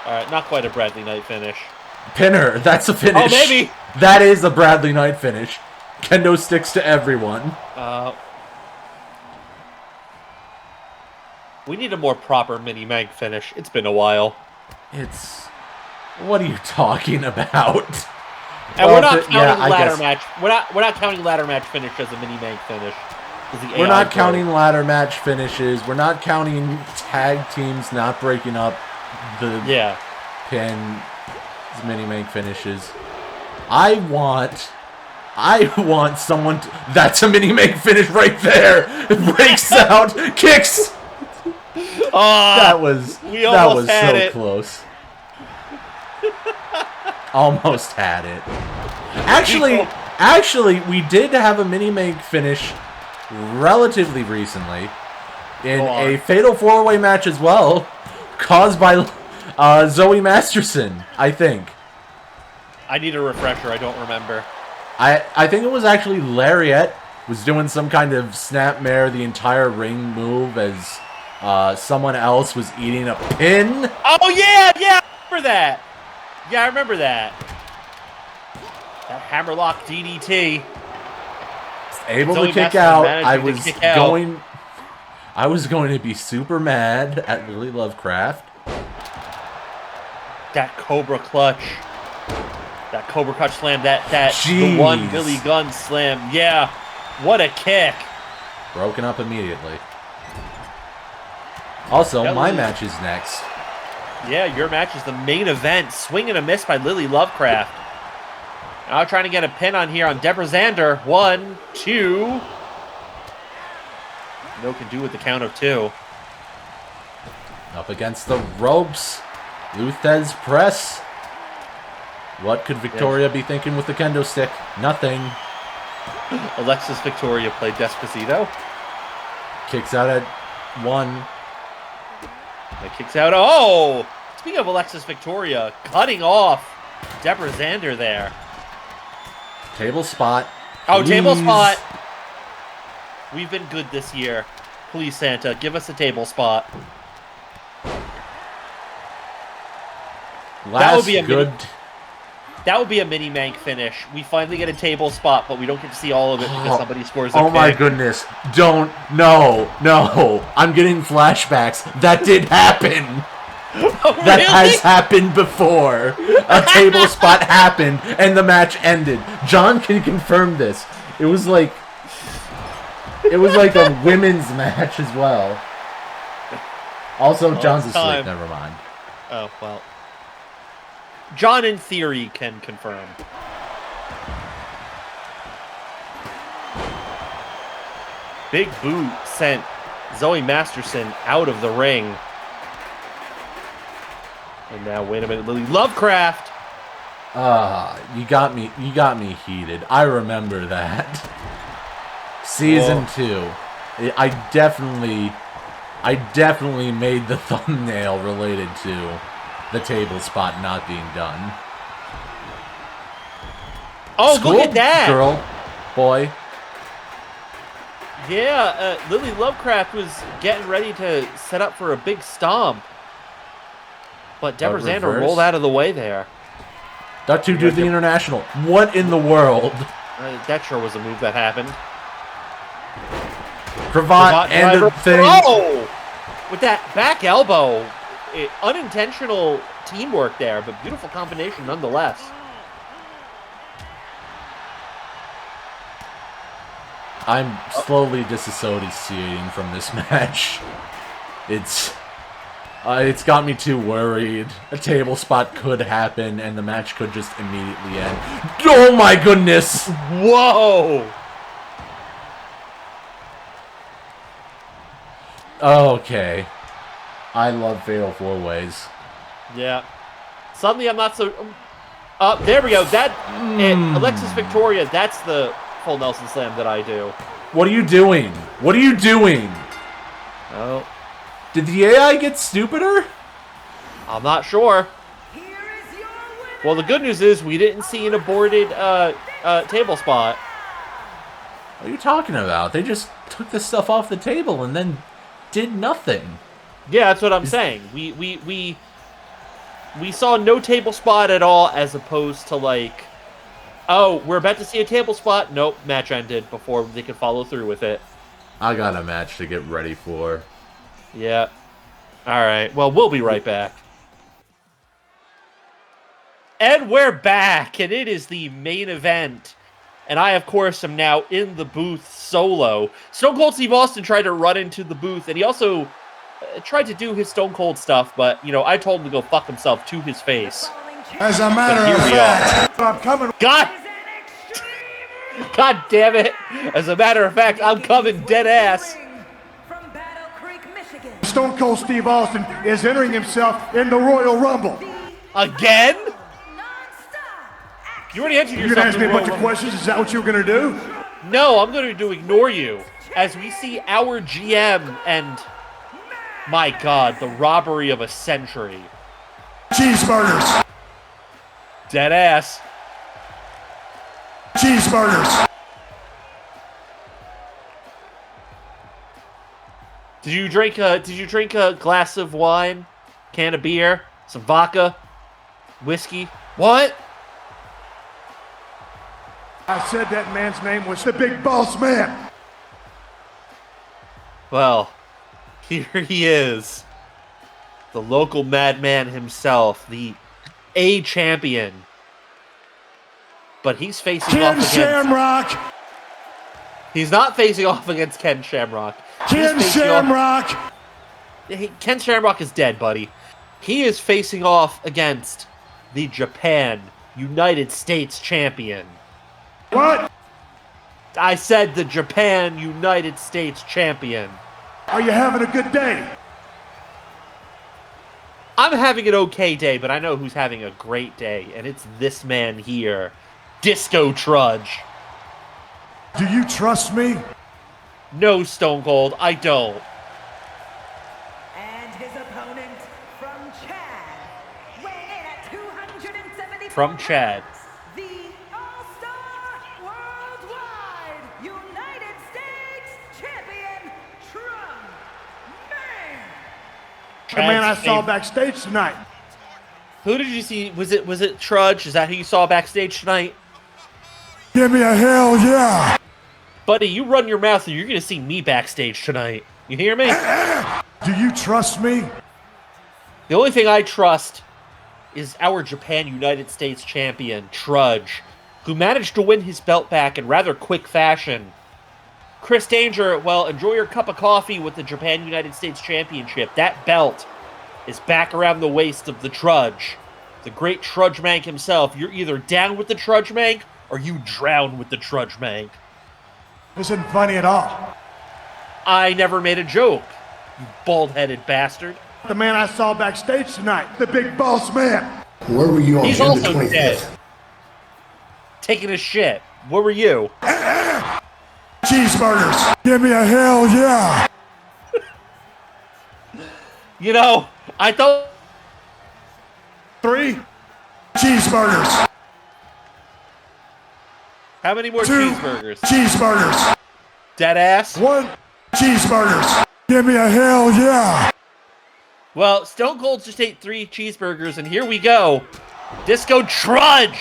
All right, not quite a Bradley Knight finish. Pinner, that's a finish. Oh, maybe. That is a Bradley Knight finish. Kendo sticks to everyone. We need a more proper mini-mag finish. It's been a while. It's... What are you talking about? And Well, we're not counting ladder guess. match. We're not counting ladder match finish as a mini-mag finish. We're not counting ladder match finishes. We're not counting tag teams not breaking up the pin mini-mag finishes. I want someone to, that's a mini-mag finish right there. Breaks out, kicks. That was so close. Almost had it. Actually, we did have a mini-mag finish relatively recently in a fatal 4-way match as well, caused by Zoe Masterson, I think. I need a refresher. I don't remember. I think it was actually Lariette was doing some kind of snapmare the entire ring move as someone else was eating a pin. Oh yeah, I remember that. Yeah, I remember that. That hammerlock DDT. Able to kick out. I was going to be super mad at Lily Lovecraft. That Cobra clutch. That Cobra clutch slam. The one Billy Gunn slam. Yeah. What a kick. Broken up immediately. Also, my match is next. Yeah, your match is the main event. Swing and a miss by Lily Lovecraft. Now trying to get a pin on here on Debra Xander. 1, 2. No can do with the count of 2. Up against the ropes. Luthez press. What could Victoria be thinking with the kendo stick? Nothing. Alexis Victoria played Despacito. Kicks out at 1. That kicks out. Oh! Speaking of Alexis Victoria, cutting off Debra Xander there. Table spot. Oh, table spot. We've been good this year. Please, Santa, give us a table spot. That would be a mini-mag finish. We finally get a table spot, but we don't get to see all of it because somebody scores a Oh my kick. goodness. No. I'm getting flashbacks. That did happen. Oh, That really? has happened before. A table spot happened, and the match ended. John can confirm this. It was like a women's match as well. Also, John's asleep. Never mind. Oh, well. John, in theory, can confirm. Big boot sent Zoe Masterson out of the ring. And now, wait a minute, Lily Lovecraft. You got me heated. I remember that. Season 2. I definitely made the thumbnail related to the table spot not being done. Oh, look at that! Girl, boy. Yeah, Lily Lovecraft was getting ready to set up for a big stomp. But Debra Xander rolled out of the way there. That two did the international. What in the world? That sure was a move that happened. Cravat and the thing. Oh! With that back elbow. Unintentional teamwork there, but beautiful combination nonetheless. I'm slowly disassociating from this match. It's got me too worried. A table spot could happen, and the match could just immediately end. Oh my goodness! Whoa! Okay. I love Fatal 4-Ways. Yeah. Suddenly I'm not so... there we go. Alexis Victoria, that's the full Nelson Slam that I do. What are you doing? What are you doing? Oh. Did the AI get stupider? I'm not sure. Well, the good news is we didn't see an aborted table spot. What are you talking about? They just took this stuff off the table and then did nothing. Yeah, that's what I'm saying. We saw no table spot at all, as opposed to like, oh, we're about to see a table spot. Nope, match ended before they could follow through with it. I got a match to get ready for. Yeah. All right. Well, we'll be right back. And we're back, and it is the main event. And I, of course, am now in the booth solo. Stone Cold Steve Austin tried to run into the booth, and he also tried to do his Stone Cold stuff, but, you know, I told him to go fuck himself to his face. As a matter of fact, I'm coming. God damn it. As a matter of fact, I'm coming dead ass. From Battle Creek, Michigan. Stone Cold Steve Austin is entering himself in the Royal Rumble. Again? Non-stop You already answered You're yourself. gonna ask me a to bunch Royal of Rumble. questions? Is that what you were gonna do? No, I'm going to ignore you as we see our GM and, my God, the robbery of a century. Cheeseburgers. Dead ass. Cheeseburgers. Did you drink a glass of wine, can of beer, some vodka, whiskey? What? I said that man's name was the Big Boss Man. Well, here he is. The local madman himself, the A champion. But he's facing Ken off against... Shamrock. He's not facing off against Ken Shamrock. Ken He's facing off- Shamrock. Ken Shamrock is dead, buddy. He is facing off against the Japan United States champion. What? I said the Japan United States champion. Are you having a good day? I'm having an okay day, but I know who's having a great day, and it's this man here, Disco Trudge. Do you trust me? No, Stone Cold, I don't. And his opponent from Chad, weighing in at 270 From Chad. pounds, the All-Star Worldwide United States Champion, Trudgemank. The man I Chad's saw fav- backstage tonight. Who did you see? Was it Trudge? Is that who you saw backstage tonight? Give me a hell yeah. Buddy, you run your mouth or you're going to see me backstage tonight. You hear me? Do you trust me? The only thing I trust is our Japan United States champion, Trudge, who managed to win his belt back in rather quick fashion. Chris Danger, well, enjoy your cup of coffee with the Japan United States Championship. That belt is back around the waist of the Trudge. The great Trudgemank himself. You're either down with the Trudgemank or you drown with the Trudgemank. This isn't funny at all. I never made a joke, you bald-headed bastard. The man I saw backstage tonight, the Big Boss Man. Where were you on He's June the also 25th? dead. Taking a shit. Where were you? Cheeseburgers. Give me a hell yeah. You know, I thought... 3 cheeseburgers. How many more 2 cheeseburgers? cheeseburgers. Dead ass? 1 cheeseburgers. Give me a hell yeah. Well, Stone Cold just ate 3 cheeseburgers, and here we go. Disco Trudge!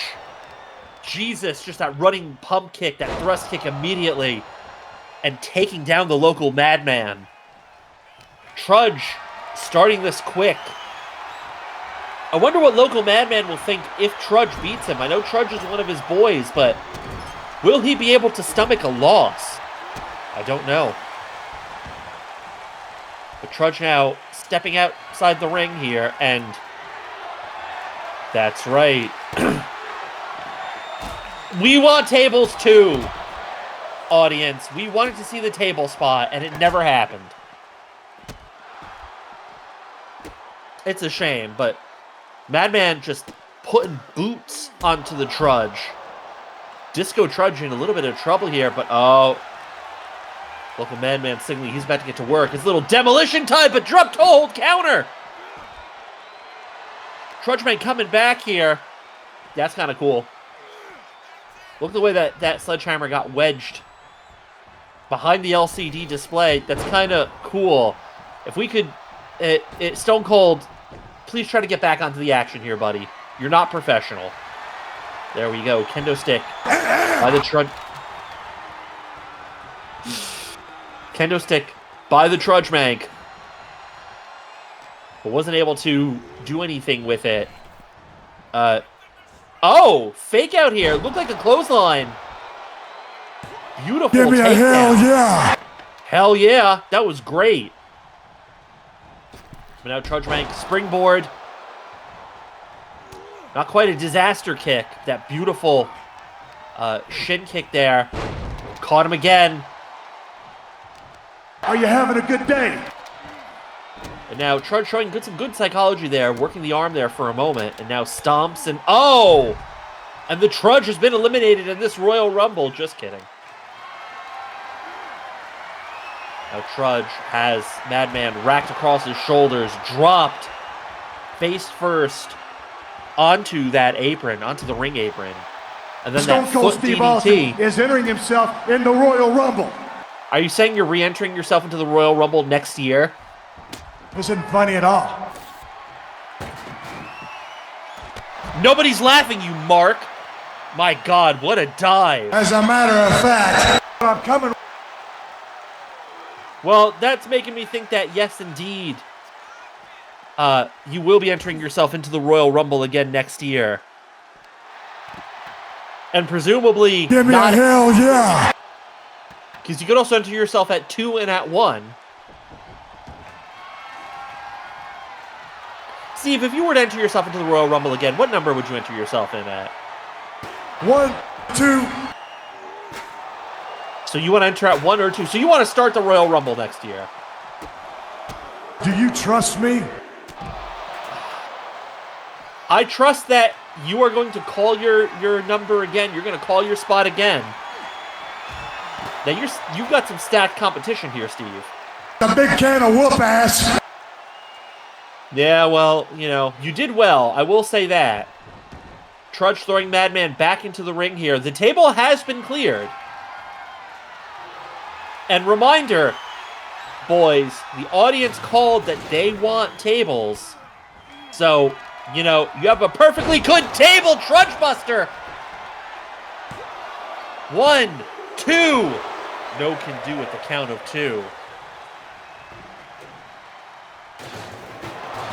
Jesus, just that running pump kick, that thrust kick immediately. And taking down the local madman. Trudge starting this quick. I wonder what local madman will think if Trudge beats him. I know Trudge is one of his boys, but will he be able to stomach a loss? I don't know. But Trudge now stepping outside the ring here, and that's right. We want tables too, audience. We wanted to see the table spot, and it never happened. It's a shame, but Madman just putting boots onto the Trudge. Disco Trudge in a little bit of trouble here, but oh. Local Madman signaling he's about to get to work. His little demolition type, but drop toe hold counter. Trudgeman coming back here. That's kind of cool. Look at the way that sledgehammer got wedged behind the LCD display. That's kind of cool. If we could, Stone Cold, please try to get back onto the action here, buddy. You're not professional. There we go. Kendo stick by the Trudge. Kendo stick by the Trudgemank. but wasn't able to do anything with it. Oh, fake out here. Looked like a clothesline. Beautiful Give me a takedown. hell yeah. Hell yeah, that was great. But now Trudgemank springboard. Not quite a disaster kick. That beautiful shin kick there. Caught him again. Are you having a good day? And now Trudge showing some good psychology there, working the arm there for a moment, and now stomps and oh! And the Trudge has been eliminated in this Royal Rumble. Just kidding. Now Trudge has Madman racked across his shoulders, dropped face first onto that apron, onto the ring apron. And then Stone that Cold foot Steve DDT. Austin is entering himself in the Royal Rumble. Are you saying you're re-entering yourself into the Royal Rumble next year? This isn't funny at all. Nobody's laughing, you mark. My God, what a dive. As a matter of fact, I'm coming. Well, that's making me think that, yes, indeed, you will be entering yourself into the Royal Rumble again next year. And presumably Give me not... a hell yeah. Because you could also enter yourself at 2 and at 1. Steve, if you were to enter yourself into the Royal Rumble again, what number would you enter yourself in at? 1, 2. So you want to enter at 1 or 2. So you want to start the Royal Rumble next year. Do you trust me? I trust that you are going to call your number again. You're going to call your spot again. Now you've got some stacked competition here, Steve. The big can of whoop ass. Yeah, well, you know, you did well. I will say that. Trudge throwing Madman back into the ring here. The table has been cleared. And reminder, boys, the audience called that they want tables. So, you know, you have a perfectly good table, Trudge Buster. 1, 2. No can do at the count of 2.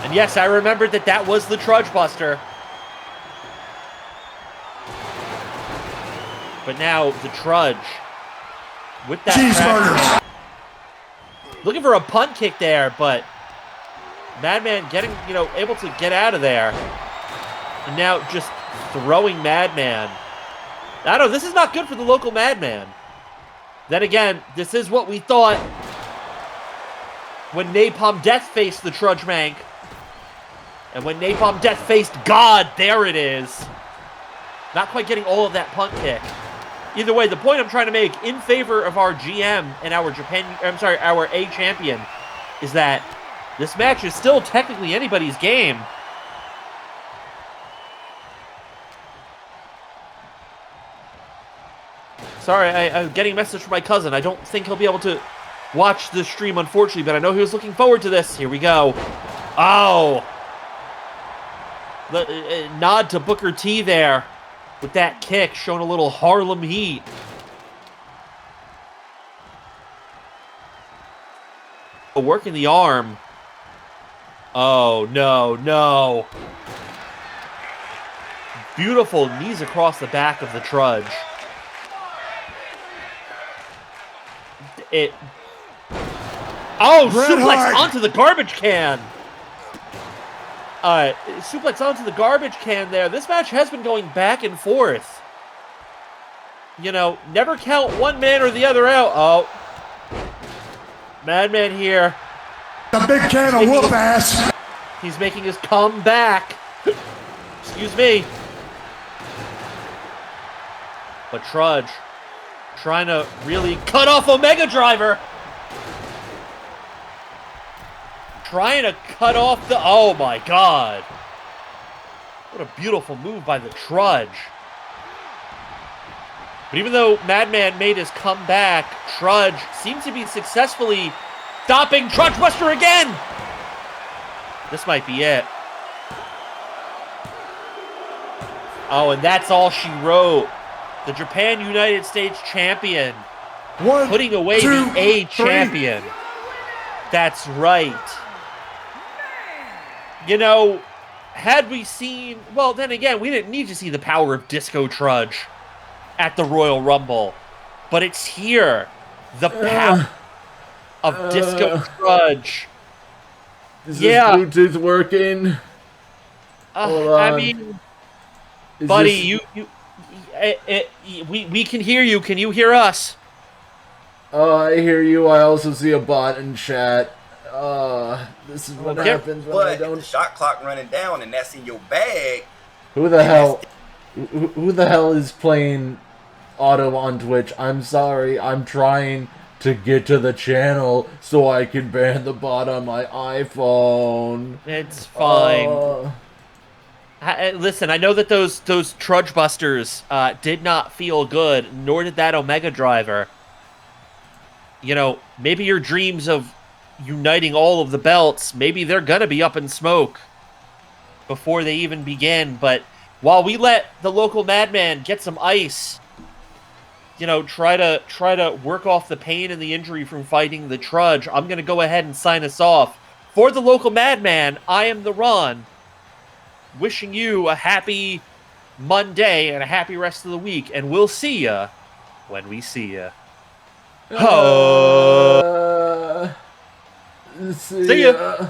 And yes, I remembered that was the Trudge Buster. But now the Trudge with that cheeseburger. Looking for a punt kick there, but Madman getting, you know, able to get out of there. And now just throwing Madman. I don't know, this is not good for the local Madman. Then again, this is what we thought when Napalm Death faced the Trudgemank. And when Napalm Death faced God, there it is. Not quite getting all of that punt kick. Either way, the point I'm trying to make in favor of our GM and our our A champion is that this match is still technically anybody's game. Sorry, I'm getting a message from my cousin. I don't think he'll be able to watch the stream, unfortunately, but I know he was looking forward to this. Here we go. Oh! The nod to Booker T there with that kick, showing a little Harlem heat. Working the arm. Oh, no, no. Beautiful knees across the back of the Trudge. Oh, suplex onto the garbage can. Suplex onto the garbage can there. This match has been going back and forth. You know, never count one man or the other out. Oh. Madman here. The big can of whoop ass. He's making his comeback. Excuse me. But Trudge trying to really cut off Omega Driver. Trying to cut off the... Oh, my God. What a beautiful move by the Trudge. But even though Madman made his comeback, Trudge seems to be successfully stopping Trudgebuster again. This might be it. Oh, and that's all she wrote. The Japan United States champion. Putting away the A champion. That's right. you know, had we seen... Well, then again, we didn't need to see the power of Disco Trudge at the Royal Rumble. But it's here. The power of Disco Trudge. Is this Bluetooth working? Hold on. I mean, buddy, we can hear you. Can you hear us? I hear you. I also see a bot in chat. This is what happens when I don't... If the shot clock running down and that's in your bag... Who the hell... Who the hell is playing auto on Twitch? I'm sorry. I'm trying to get to the channel so I can ban the bot on my iPhone. It's fine. Listen, I know that those Trudge Busters did not feel good, nor did that Omega Driver. You know, maybe your dreams of uniting all of the belts, maybe they're gonna be up in smoke before they even begin. But while we let the local madman get some ice, you know, try to work off the pain and the injury from fighting the Trudge, I'm gonna go ahead and sign us off. For the local madman, I am the Ron. Wishing you a happy Monday and a happy rest of the week, and we'll see ya when we see ya. See ya.